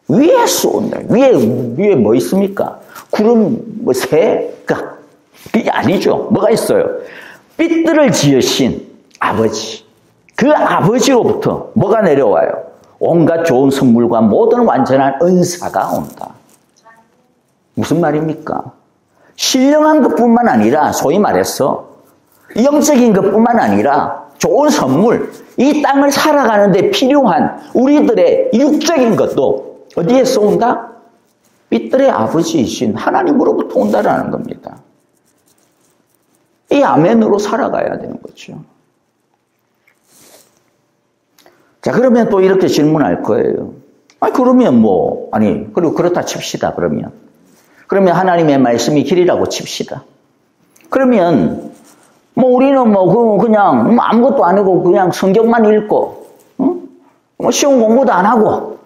위에서 온다. 위에 뭐 있습니까? 구름, 새? 그게 아니죠. 뭐가 있어요? 삐뚤을 지으신 아버지. 그 아버지로부터 뭐가 내려와요? 온갖 좋은 선물과 모든 완전한 은사가 온다. 무슨 말입니까? 신령한 것뿐만 아니라 소위 말해서 영적인 것뿐만 아니라 좋은 선물, 이 땅을 살아가는 데 필요한 우리들의 육적인 것도 어디에서 온다? 삐뚤의 아버지이신 하나님으로부터 온다라는 겁니다. 이 아멘으로 살아가야 되는 거죠. 자, 그러면 또 이렇게 질문할 거예요. 그러면 그리고 그렇다 칩시다, 그러면 하나님의 말씀이 길이라고 칩시다. 그러면, 우리는 그냥 아무것도 아니고 그냥 성경만 읽고, 시험 공부도 안 하고,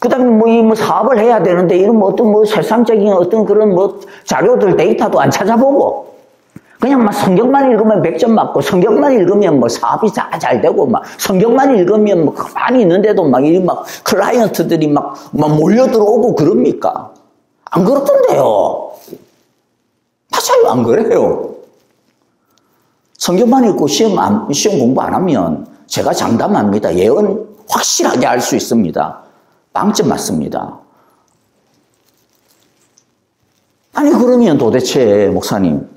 그 다음에 사업을 해야 되는데, 이런 어떤 세상적인 어떤 그런 자료들, 데이터도 안 찾아보고, 그냥 성경만 읽으면 100점 맞고, 성경만 읽으면 사업이 잘 되고, 성경만 읽으면 가만히 있는데도 클라이언트들이 몰려 들어오고 그럽니까? 안 그렇던데요. 맞아요, 안 그래요. 성경만 읽고 시험 공부 안 하면 제가 장담합니다. 예언 확실하게 알 수 있습니다. 빵점 맞습니다. 그러면 도대체 목사님,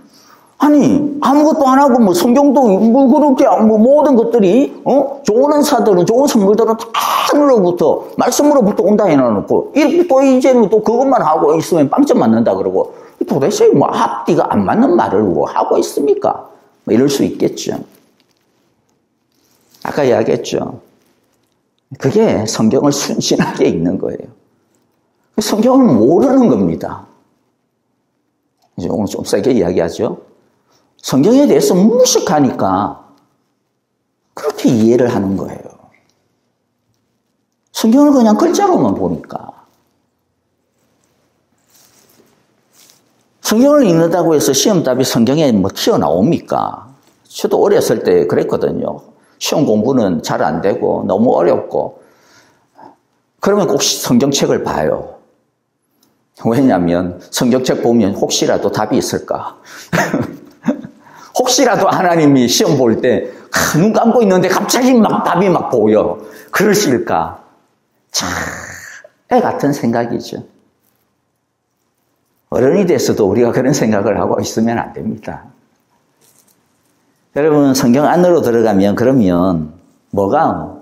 아무것도 안 하고 성경도 그렇게 모든 것들이 좋은 은사들은 좋은 선물들은 다 하늘로부터 말씀으로부터 온다 해놔놓고 또 이제는 또 그것만 하고 있으면 빵점 맞는다 그러고 도대체 앞뒤가 안 맞는 말을 하고 있습니까? 이럴 수 있겠죠. 아까 이야기했죠. 그게 성경을 순진하게 읽는 거예요. 성경을 모르는 겁니다. 이제 오늘 좀 세게 이야기하죠. 성경에 대해서 무식하니까 그렇게 이해를 하는 거예요. 성경을 그냥 글자로만 보니까. 성경을 읽는다고 해서 시험답이 성경에 뭐 튀어나옵니까? 저도 어렸을 때 그랬거든요. 시험 공부는 잘 안 되고 너무 어렵고 그러면 꼭 성경책을 봐요. 왜냐하면 성경책 보면 혹시라도 답이 있을까? 혹시라도 하나님이 시험 볼 때 눈 감고 있는데 갑자기 막 답이 막 보여. 그러실까? 참 애 같은 생각이죠. 어른이 돼서도 우리가 그런 생각을 하고 있으면 안 됩니다. 여러분 성경 안으로 들어가면 그러면 뭐가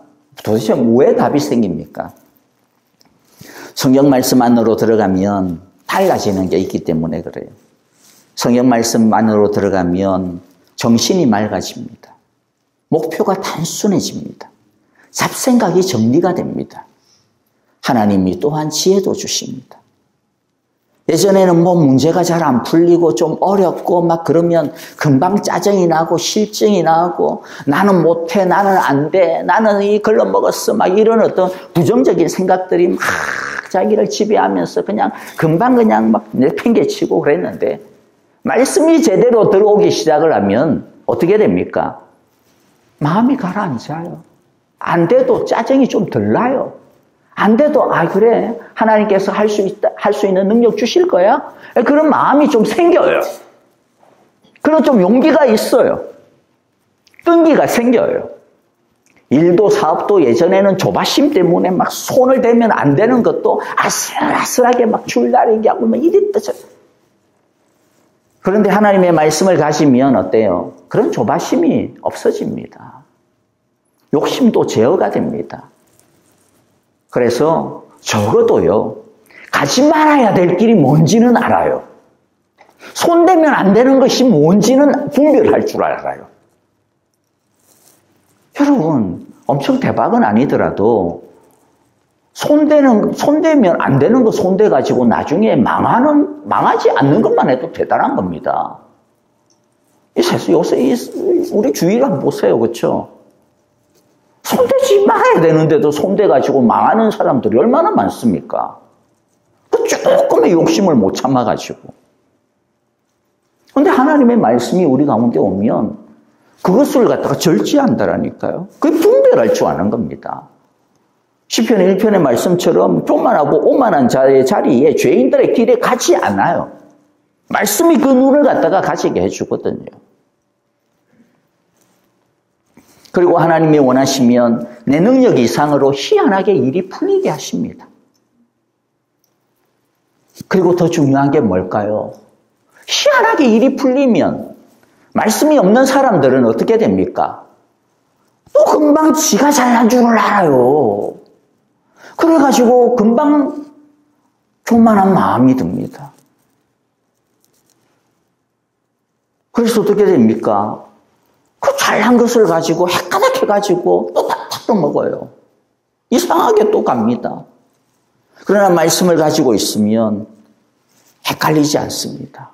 도대체 왜 답이 생깁니까? 성경 말씀 안으로 들어가면 달라지는 게 있기 때문에 그래요. 성경 말씀 안으로 들어가면 정신이 맑아집니다. 목표가 단순해집니다. 잡생각이 정리가 됩니다. 하나님이 또한 지혜도 주십니다. 예전에는 뭐 문제가 잘 안 풀리고 좀 어렵고 막 그러면 금방 짜증이 나고 실증이 나고 나는 못해, 나는 안 돼, 나는 이 걸러먹었어 막 이런 어떤 부정적인 생각들이 막 자기를 지배하면서 그냥 금방 그냥 막 내팽개치고 그랬는데 말씀이 제대로 들어오기 시작을 하면 어떻게 됩니까? 마음이 가라앉아요. 안 돼도 짜증이 좀 덜 나요. 안 돼도 그래 하나님께서 할 수 있는 능력 주실 거야? 그런 마음이 좀 생겨요. 그런 좀 용기가 있어요. 끈기가 생겨요. 일도 사업도 예전에는 조바심 때문에 막 손을 대면 안 되는 것도 아슬아슬하게 막 줄다리기 하고 막 이랬다. 그런데 하나님의 말씀을 가지면 어때요? 그런 조바심이 없어집니다. 욕심도 제어가 됩니다. 그래서 적어도요, 가지 말아야 될 길이 뭔지는 알아요. 손대면 안 되는 것이 뭔지는 분별할 줄 알아요. 여러분, 엄청 대박은 아니더라도 손대면 안 되는 거 손대가지고 나중에 망하지 않는 것만 해도 대단한 겁니다. 요새 우리 주위를 한번 보세요. 그렇죠? 손대지 말아야 되는데도 손대가지고 망하는 사람들이 얼마나 많습니까? 그 조금의 욕심을 못 참아가지고. 그런데 하나님의 말씀이 우리 가운데 오면 그것을 갖다가 절제한다라니까요. 그게 분별할 줄 아는 겁니다. 시편 1편의 말씀처럼 교만하고 오만한 자의 자리에 죄인들의 길에 가지 않아요. 말씀이 그 눈을 갖다가 가지게 해주거든요. 그리고 하나님이 원하시면 내 능력 이상으로 희한하게 일이 풀리게 하십니다. 그리고 더 중요한 게 뭘까요? 희한하게 일이 풀리면 말씀이 없는 사람들은 어떻게 됩니까? 또 금방 지가 잘난 줄을 알아요. 그래가지고 금방 교만한 마음이 듭니다. 그래서 어떻게 됩니까? 그 잘난 것을 가지고 헷가닥해가지고 또 탁탁 먹어요. 이상하게 또 갑니다. 그러나 말씀을 가지고 있으면 헷갈리지 않습니다.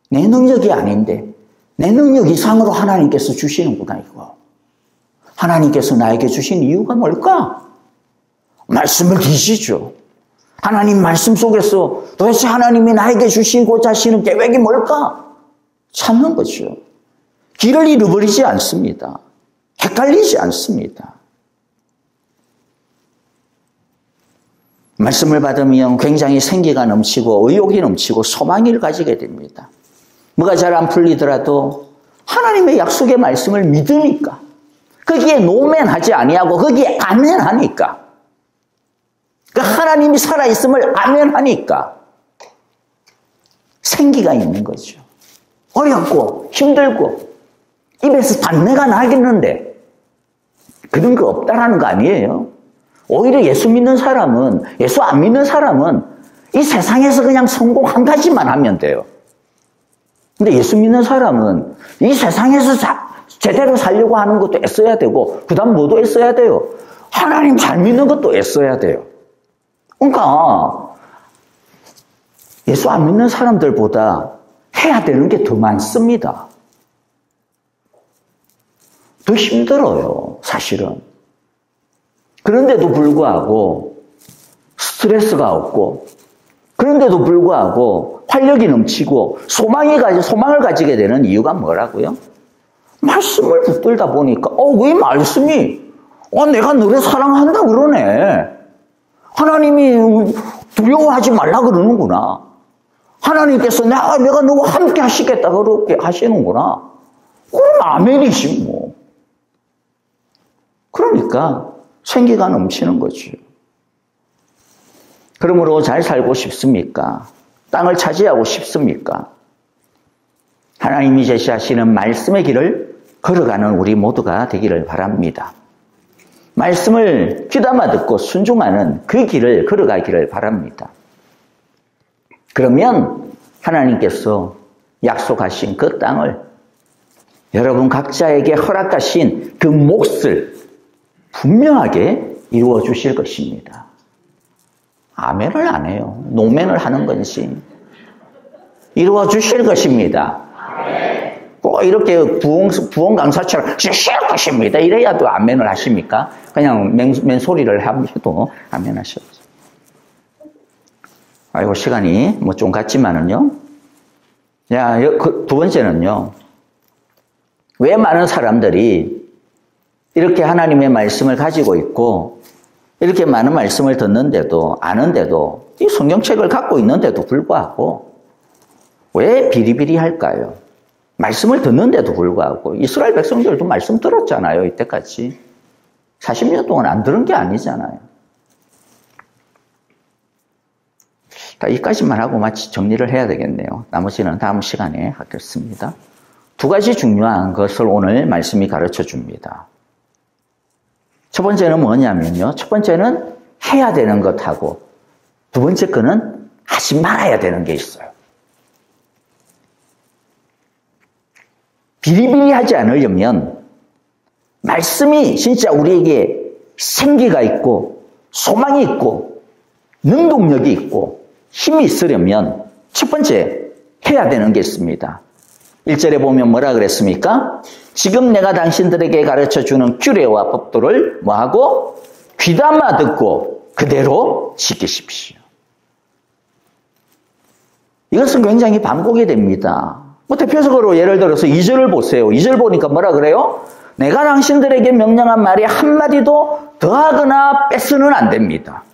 내 능력이 아닌데 내 능력 이상으로 하나님께서 주시는구나 이거. 하나님께서 나에게 주신 이유가 뭘까? 말씀을 뒤지죠. 하나님 말씀 속에서 도대체 하나님이 나에게 주시고자 하시는 계획이 뭘까? 찾는 거죠. 길을 잃어버리지 않습니다. 헷갈리지 않습니다. 말씀을 받으면 굉장히 생기가 넘치고 의욕이 넘치고 소망을 가지게 됩니다. 뭐가 잘 안 풀리더라도 하나님의 약속의 말씀을 믿으니까 거기에 노멘하지 아니하고 거기에 아멘하니까 그 하나님이 살아있음을 아멘하니까 생기가 있는 거죠. 어렵고 힘들고 입에서 단내가 나겠는데 그런 거 없다라는 거 아니에요. 오히려 예수 믿는 사람은, 예수 안 믿는 사람은 이 세상에서 그냥 성공 한 가지만 하면 돼요. 근데 예수 믿는 사람은 이 세상에서 제대로 살려고 하는 것도 애써야 되고 그 다음 뭐도 애써야 돼요. 하나님 잘 믿는 것도 애써야 돼요. 그러니까 예수 안 믿는 사람들보다 해야 되는 게 더 많습니다. 더 힘들어요, 사실은. 그런데도 불구하고 스트레스가 없고 그런데도 불구하고 활력이 넘치고 소망을 가지게 되는 이유가 뭐라고요? 말씀을 붙들다 보니까 왜 말씀이 내가 너를 사랑한다 그러네. 하나님이 두려워하지 말라 그러는구나. 하나님께서 내가 너와 함께 하시겠다 그렇게 하시는구나. 그럼 아멘이지 뭐. 그러니까 생기가 넘치는 거죠. 그러므로 잘 살고 싶습니까? 땅을 차지하고 싶습니까? 하나님이 제시하시는 말씀의 길을 걸어가는 우리 모두가 되기를 바랍니다. 말씀을 귀담아 듣고 순종하는 그 길을 걸어가기를 바랍니다. 그러면 하나님께서 약속하신 그 땅을 여러분 각자에게 허락하신 그 몫을 분명하게 이루어 주실 것입니다. 아멘을 안 해요. 노멘을 하는 건지. 이루어 주실 것입니다. 꼭 이렇게 부흥 강사처럼 주실 것입니다. 이래야 또 아멘을 하십니까? 그냥 맨소리를 해도 아멘 하셔야죠. 아이고, 시간이 좀 갔지만은요. 두 번째는요. 왜 많은 사람들이 이렇게 하나님의 말씀을 가지고 있고, 이렇게 많은 말씀을 듣는데도, 아는데도, 이 성경책을 갖고 있는데도 불구하고, 왜 비리비리 할까요? 말씀을 듣는데도 불구하고, 이스라엘 백성들도 말씀 들었잖아요, 이때까지. 40년 동안 안 들은 게 아니잖아요. 여기까지만 하고 마치 정리를 해야 되겠네요. 나머지는 다음 시간에 하겠습니다. 두 가지 중요한 것을 오늘 말씀이 가르쳐 줍니다. 첫 번째는 뭐냐면요. 첫 번째는 해야 되는 것하고 두 번째 거는 하지 말아야 되는 게 있어요. 비리비리하지 않으려면 말씀이 진짜 우리에게 생기가 있고 소망이 있고 능동력이 있고 힘이 있으려면 첫 번째 해야 되는 게 있습니다. 1절에 보면 뭐라 그랬습니까? 지금 내가 당신들에게 가르쳐주는 규례와 법도를 뭐하고? 귀담아 듣고 그대로 지키십시오. 이것은 굉장히 반복이 됩니다. 대표적으로 예를 들어서 2절을 보세요. 2절 보니까 뭐라 그래요? 내가 당신들에게 명령한 말이 한마디도 더하거나 뺏으면 안 됩니다.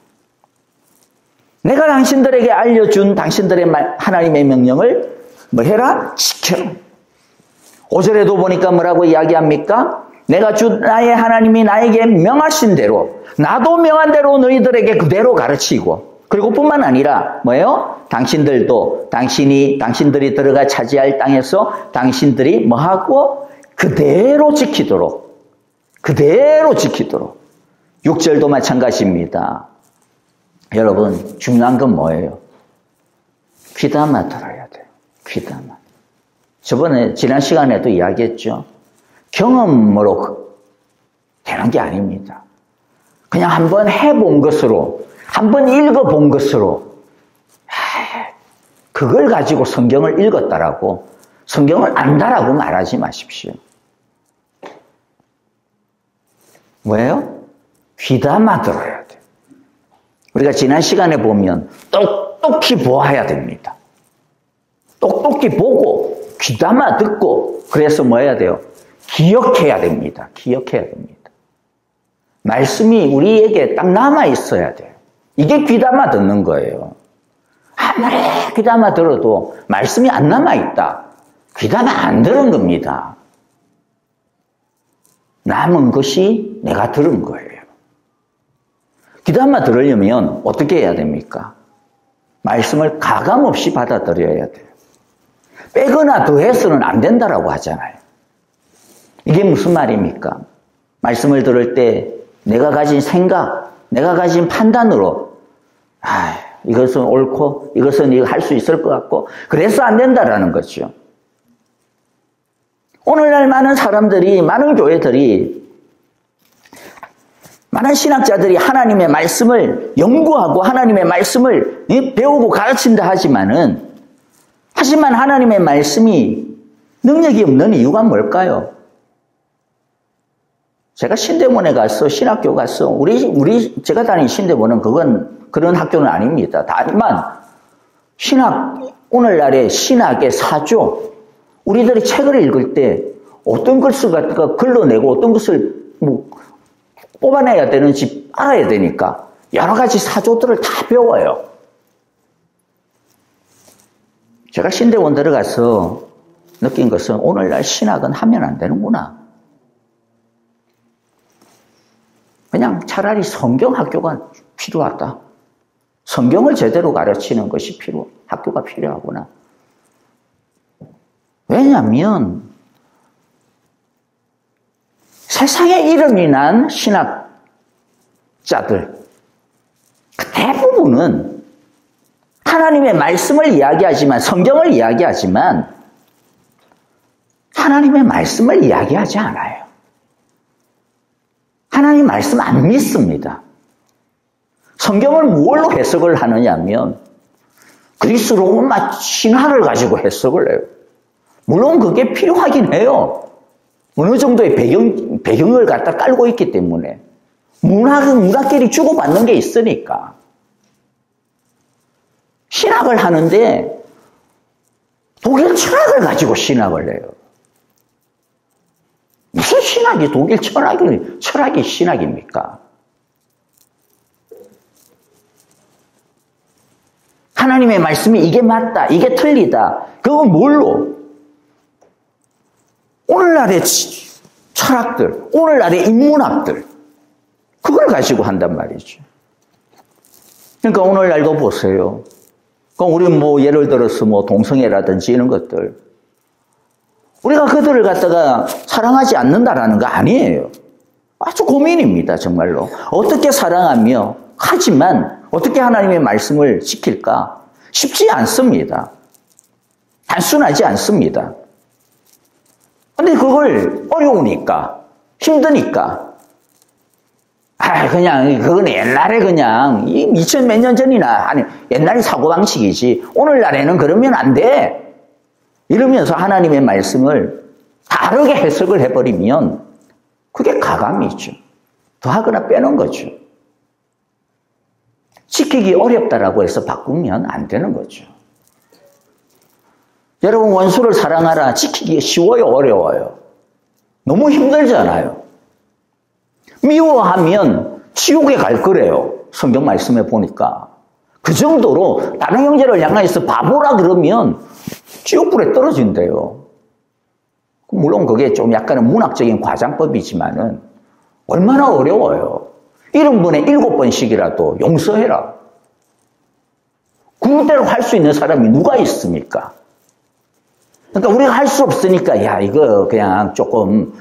내가 당신들에게 알려준 당신들의 하나님의 명령을 뭐 해라? 지켜라. 5절에도 보니까 뭐라고 이야기합니까? 내가 주 나의 하나님이 나에게 명하신 대로 나도 명한 대로 너희들에게 그대로 가르치고 그리고 뿐만 아니라 뭐예요? 당신들이 들어가 차지할 땅에서 당신들이 뭐하고? 그대로 지키도록 6절도 마찬가지입니다. 여러분 중요한 건 뭐예요? 귀담아 들어야 돼요. 귀담아. 지난 시간에도 이야기했죠. 경험으로 되는 게 아닙니다. 그냥 한번 해본 것으로, 한번 읽어본 것으로, 그걸 가지고 성경을 읽었다라고, 성경을 안다라고 말하지 마십시오. 왜요? 귀담아 들어야 돼요. 우리가 지난 시간에 보면 똑똑히 보아야 됩니다. 똑똑히 보고, 귀담아 듣고, 그래서 뭐 해야 돼요? 기억해야 됩니다. 말씀이 우리에게 딱 남아 있어야 돼요. 이게 귀담아 듣는 거예요. 아무리 귀담아 들어도 말씀이 안 남아 있다. 귀담아 안 들은 겁니다. 남은 것이 내가 들은 거예요. 귀담아 들으려면 어떻게 해야 됩니까? 말씀을 가감없이 받아들여야 돼요. 빼거나 더해서는 안 된다라고 하잖아요. 이게 무슨 말입니까? 말씀을 들을 때 내가 가진 생각, 내가 가진 판단으로 이것은 옳고 이것은 이거 할 수 있을 것 같고 그래서 안 된다라는 거죠. 오늘날 많은 사람들이, 많은 교회들이, 많은 신학자들이 하나님의 말씀을 연구하고 하나님의 말씀을 배우고 가르친다 하지만 하나님의 말씀이 능력이 없는 이유가 뭘까요? 제가 신대문에 가서 신학교 가서 제가 다닌 신대문은 그런 학교는 아닙니다. 다만 신학 오늘날의 신학의 사조, 우리들이 책을 읽을 때 어떤 것을 갖다가 걸러내고 어떤 것을 뽑아내야 되는지 알아야 되니까 여러 가지 사조들을 다 배워요. 제가 신대원 들어가서 느낀 것은 오늘날 신학은 하면 안 되는구나. 그냥 차라리 성경학교가 필요하다. 성경을 제대로 가르치는 것이 학교가 필요하구나. 왜냐하면 세상에 이름이 난 신학자들 대부분은 하나님의 말씀을 이야기하지만, 성경을 이야기하지만 하나님의 말씀을 이야기하지 않아요. 하나님 말씀 안 믿습니다. 성경을 무엇로 해석을 하느냐 하면 그리스 로마 신화를 가지고 해석을 해요. 물론 그게 필요하긴 해요. 어느 정도의 배경을 갖다 깔고 있기 때문에 문학끼리 주고받는 게 있으니까. 신학을 하는데 독일 철학을 가지고 신학을 해요. 무슨 신학이 독일 철학이 신학입니까? 하나님의 말씀이 이게 맞다, 이게 틀리다. 그건 뭘로? 오늘날의 철학들, 오늘날의 인문학들, 그걸 가지고 한단 말이죠. 그러니까 오늘날도 보세요. 그럼 우리 예를 들어서 동성애라든지 이런 것들, 우리가 그들을 갖다가 사랑하지 않는다라는 거 아니에요. 아주 고민입니다, 정말로. 어떻게 사랑하며, 하지만 어떻게 하나님의 말씀을 지킬까? 쉽지 않습니다. 단순하지 않습니다. 근데 그걸 어려우니까, 힘드니까, 그냥, 그건 옛날에 그냥, 2000 몇 년 전이나, 옛날의 사고방식이지, 오늘날에는 그러면 안 돼. 이러면서 하나님의 말씀을 다르게 해석을 해버리면, 그게 가감이죠. 더하거나 빼는 거죠. 지키기 어렵다라고 해서 바꾸면 안 되는 거죠. 여러분, 원수를 사랑하라. 지키기 쉬워요, 어려워요? 너무 힘들잖아요. 미워하면 지옥에 갈 거래요. 성경 말씀에 보니까. 그 정도로 다른 형제를 향해서 바보라 그러면 지옥불에 떨어진대요. 물론 그게 좀 약간은 문학적인 과장법이지만은 얼마나 어려워요. 70번에 7번씩이라도 용서해라. 그대로 할 수 있는 사람이 누가 있습니까? 그러니까 우리가 할 수 없으니까 이거 그냥 조금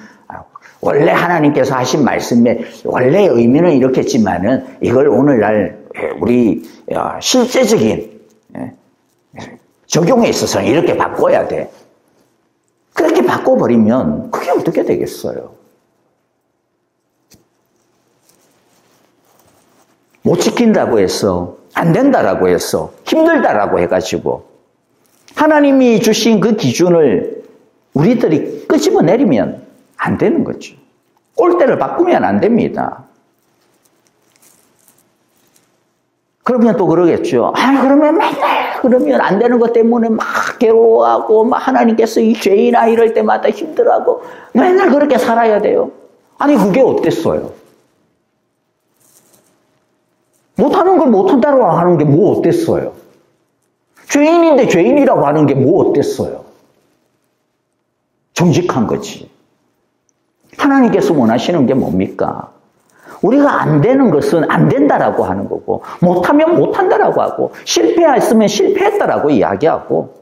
원래 하나님께서 하신 말씀의 원래 의미는 이렇겠지만은 이걸 오늘날 우리 실제적인 적용에 있어서는 이렇게 바꿔야 돼. 그렇게 바꿔버리면 그게 어떻게 되겠어요? 못 지킨다고 해서, 안 된다라고 해서, 힘들다라고 해가지고 하나님이 주신 그 기준을 우리들이 끄집어내리면 안 되는 거죠. 꼴대를 바꾸면 안 됩니다. 그러면 또 그러겠죠. 그러면 맨날 그러면 안 되는 것 때문에 막 괴로워하고 막 하나님께서 이 죄인아 이럴 때마다 힘들어하고 맨날 그렇게 살아야 돼요. 아니 그게 어땠어요? 못하는 걸 못한다고 하는 게 뭐 어땠어요? 죄인인데 죄인이라고 하는 게 뭐 어땠어요? 정직한 거지. 하나님께서 원하시는 게 뭡니까? 우리가 안 되는 것은 안 된다라고 하는 거고, 못하면 못한다라고 하고, 실패했으면 실패했다라고 이야기하고,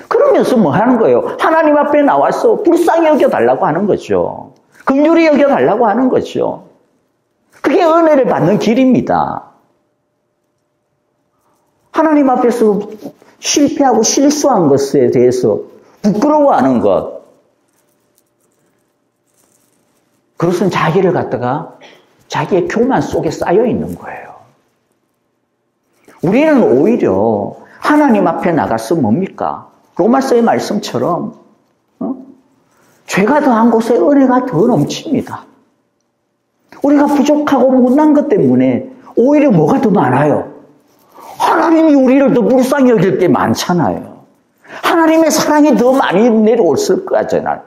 그러면서 뭐 하는 거예요? 하나님 앞에 나와서 불쌍히 여겨달라고 하는 거죠. 긍휼히 여겨달라고 하는 거죠. 그게 은혜를 받는 길입니다. 하나님 앞에서 실패하고 실수한 것에 대해서 부끄러워하는 것, 그것은 자기를 갖다가 자기의 교만 속에 쌓여 있는 거예요. 우리는 오히려 하나님 앞에 나가서 뭡니까? 로마서의 말씀처럼 죄가 더한 곳에 은혜가 더 넘칩니다. 우리가 부족하고 못난 것 때문에 오히려 뭐가 더 많아요? 하나님이 우리를 더 불쌍히 여길 게 많잖아요. 하나님의 사랑이 더 많이 내려올 거잖아요.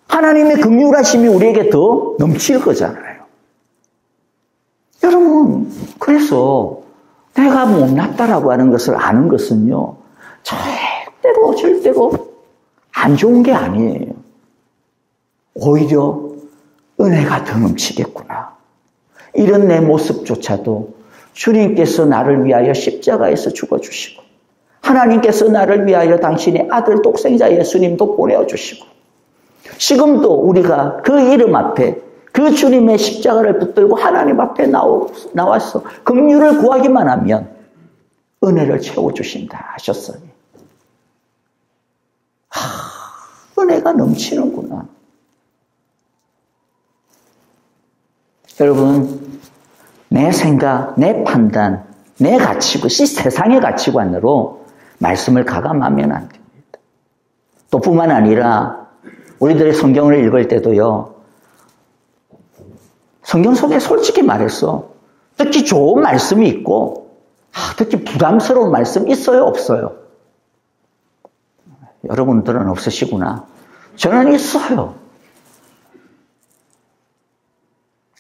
하나님의 긍휼하심이 우리에게 더 넘칠 거잖아요. 여러분, 그래서 내가 못났다라고 하는 것을 아는 것은요, 절대로 안 좋은 게 아니에요. 오히려 은혜가 더 넘치겠구나. 이런 내 모습조차도 주님께서 나를 위하여 십자가에서 죽어주시고, 하나님께서 나를 위하여 당신의 아들 독생자 예수님도 보내어주시고, 지금도 우리가 그 이름 앞에 그 주님의 십자가를 붙들고 하나님 앞에 나와서 긍휼을 구하기만 하면 은혜를 채워주신다 하셨어요. 은혜가 넘치는구나. 여러분, 내 생각, 내 판단, 내 가치관, 세상의 가치관으로 말씀을 가감하면 안 됩니다. 또 뿐만 아니라 우리들의 성경을 읽을 때도요, 성경 속에 솔직히 말해서 듣기 좋은 말씀이 있고 듣기 부담스러운 말씀 있어요, 없어요? 여러분들은 없으시구나. 저는 있어요.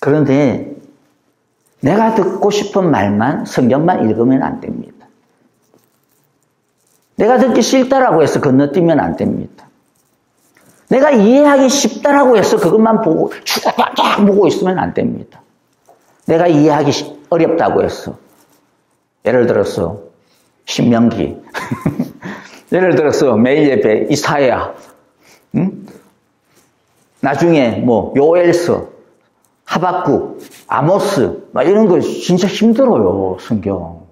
그런데 내가 듣고 싶은 말만, 성경만 읽으면 안 됩니다. 내가 듣기 싫다라고 해서 건너뛰면 안 됩니다. 내가 이해하기 쉽다라고 해서 그것만 보고 쫙 보고 있으면 안 됩니다. 내가 이해하기 어렵다고 해서, 예를 들어서 신명기, 예를 들어서 매일 예배 이사야, 나중에 뭐 요엘서, 하박국, 아모스, 막 이런 거 진짜 힘들어요. 성경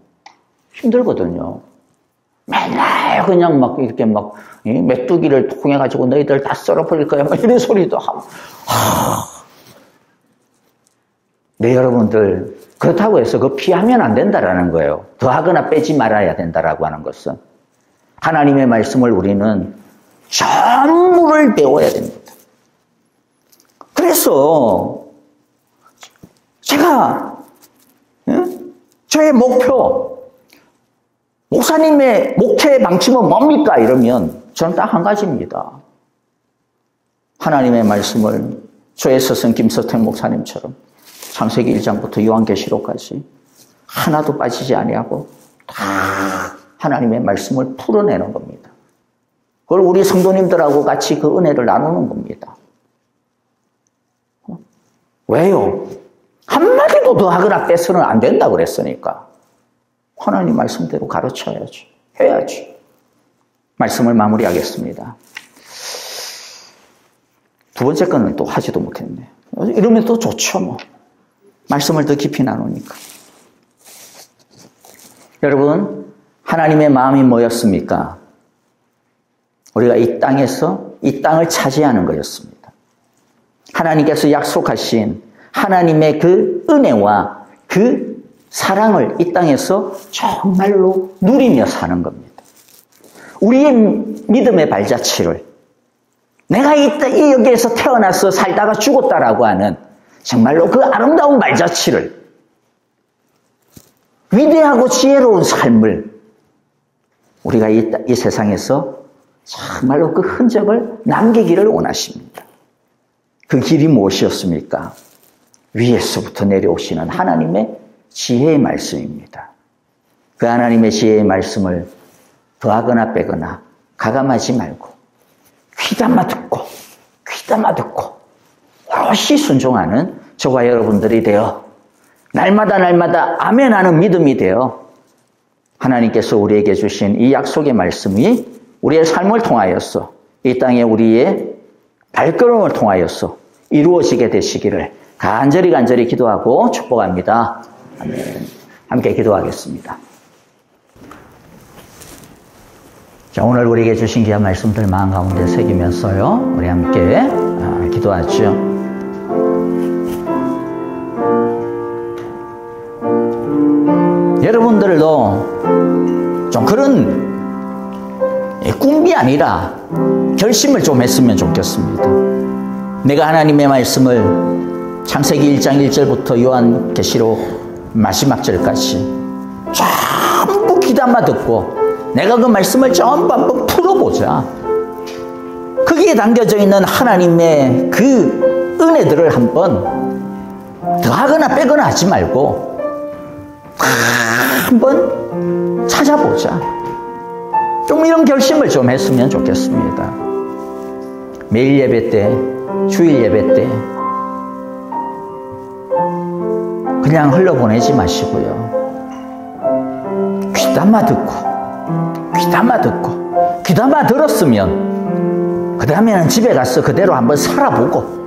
힘들거든요. 맨날 그냥 막 이렇게 막 메뚜기를 통해 가지고 너희들 다 썰어버릴 거야, 막 이런 소리도 하고. 네, 여러분들, 그렇다고 해서 그거 피하면 안 된다라는 거예요. 더하거나 빼지 말아야 된다라고 하는 것은, 하나님의 말씀을 우리는 전부를 배워야 됩니다. 그래서 제가 저의 목표, 목사님의 목회 방침은 뭡니까? 이러면 저는 딱 한 가지입니다. 하나님의 말씀을 저의 스승 김서택 목사님처럼 창세기 1장부터 요한계시록까지 하나도 빠지지 아니하고 다 하나님의 말씀을 풀어내는 겁니다. 그걸 우리 성도님들하고 같이 그 은혜를 나누는 겁니다. 왜요? 한마디도 더 하거나 빼서는 안 된다고 그랬으니까 하나님 말씀대로 가르쳐야지, 해야지. 말씀을 마무리하겠습니다. 두 번째 거는 또 하지도 못했네. 이러면 또 좋죠, 뭐. 말씀을 더 깊이 나누니까. 여러분, 하나님의 마음이 뭐였습니까? 우리가 이 땅에서 이 땅을 차지하는 거였습니다. 하나님께서 약속하신 하나님의 그 은혜와 그 사랑을 이 땅에서 정말로 누리며 사는 겁니다. 우리의 믿음의 발자취를, 내가 여기에서 태어나서 살다가 죽었다라고 하는 정말로 그 아름다운 발자취를, 위대하고 지혜로운 삶을 우리가 이 세상에서 정말로 그 흔적을 남기기를 원하십니다. 그 길이 무엇이었습니까? 위에서부터 내려오시는 하나님의 지혜의 말씀입니다. 그 하나님의 지혜의 말씀을 더하거나 빼거나 가감하지 말고 귀담아 듣고 오롯이 순종하는 저와 여러분들이 되어 날마다 아멘하는 믿음이 되어 하나님께서 우리에게 주신 이 약속의 말씀이 우리의 삶을 통하여서 이 땅에 우리의 발걸음을 통하여서 이루어지게 되시기를 간절히 기도하고 축복합니다. 아멘. 함께 기도하겠습니다. 자, 오늘 우리에게 주신 귀한 말씀들 마음 가운데 새기면서요, 우리 함께 기도하죠. 여러분들도 좀 그런 꿈이 아니라 결심을 좀 했으면 좋겠습니다. 내가 하나님의 말씀을 창세기 1장 1절부터 요한계시록 마지막 절까지 귀담아 듣고 내가 그 말씀을 전부 한번 풀어보자. 거기에 담겨져 있는 하나님의 그 은혜들을 한번 더하거나 빼거나 하지 말고 한번 찾아보자. 좀 이런 결심을 좀 했으면 좋겠습니다. 매일 예배 때, 주일 예배 때 그냥 흘러보내지 마시고요. 귀담아 듣고 귀담아 들었으면 그 다음에는 집에 가서 그대로 한번 살아보고,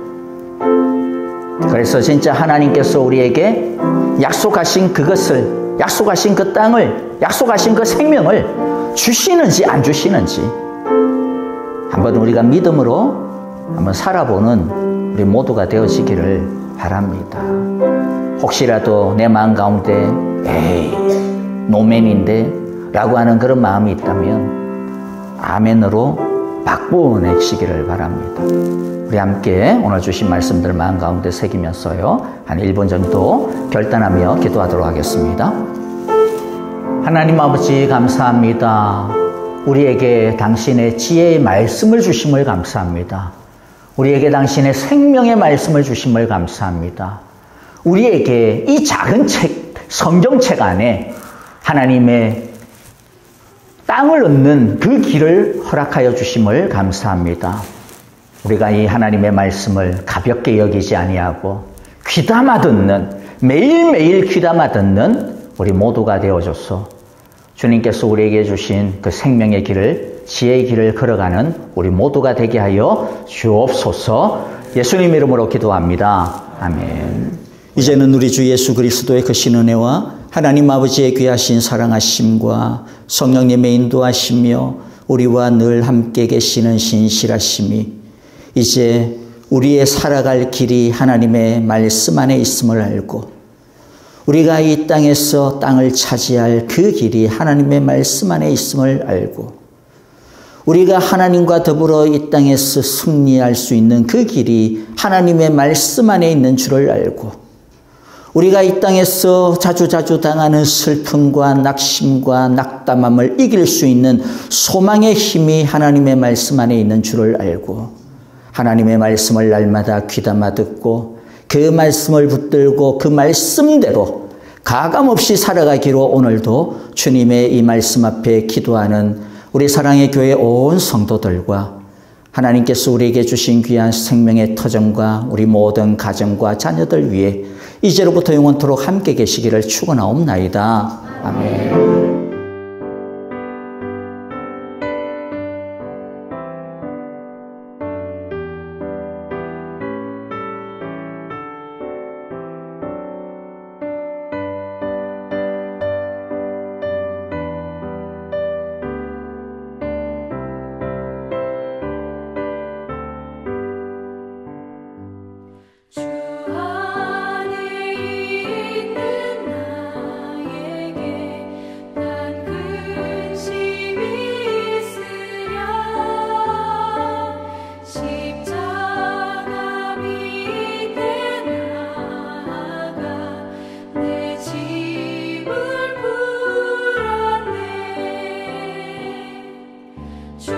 그래서 진짜 하나님께서 우리에게 약속하신 그것을, 약속하신 그 땅을, 약속하신 그 생명을 주시는지 안 주시는지 한번 우리가 믿음으로 한번 살아보는 우리 모두가 되어지기를 바랍니다. 혹시라도 내 마음 가운데 에이 노맨인데 라고 하는 그런 마음이 있다면 아멘으로 바꿔내시기를 바랍니다. 우리 함께 오늘 주신 말씀들 마음 가운데 새기면서요, 한 1분 정도 결단하며 기도하도록 하겠습니다. 하나님 아버지 감사합니다. 우리에게 당신의 지혜의 말씀을 주심을 감사합니다. 우리에게 당신의 생명의 말씀을 주심을 감사합니다. 우리에게 이 작은 책, 성경책 안에 하나님의 땅을 얻는 그 길을 허락하여 주심을 감사합니다. 우리가 이 하나님의 말씀을 가볍게 여기지 아니하고 귀담아 듣는, 매일매일 귀담아 듣는 우리 모두가 되어줘서 주님께서 우리에게 주신 그 생명의 길을, 지혜의 길을 걸어가는 우리 모두가 되게 하여 주옵소서. 예수님 이름으로 기도합니다. 아멘. 이제는 우리 주 예수 그리스도의 그 신은혜와 하나님 아버지의 귀하신 사랑하심과 성령님의 인도하시며 우리와 늘 함께 계시는 신실하심이 이제 우리의 살아갈 길이 하나님의 말씀 안에 있음을 알고, 우리가 이 땅에서 땅을 차지할 그 길이 하나님의 말씀 안에 있음을 알고, 우리가 하나님과 더불어 이 땅에서 승리할 수 있는 그 길이 하나님의 말씀 안에 있는 줄을 알고, 우리가 이 땅에서 자주자주 당하는 슬픔과 낙심과 낙담함을 이길 수 있는 소망의 힘이 하나님의 말씀 안에 있는 줄을 알고, 하나님의 말씀을 날마다 귀담아 듣고 그 말씀을 붙들고 그 말씀대로 가감없이 살아가기로 오늘도 주님의 이 말씀 앞에 기도하는 우리 사랑의 교회 온 성도들과 하나님께서 우리에게 주신 귀한 생명의 터전과 우리 모든 가정과 자녀들 위해 이제로부터 영원토록 함께 계시기를 축원하옵나이다. 아멘. 주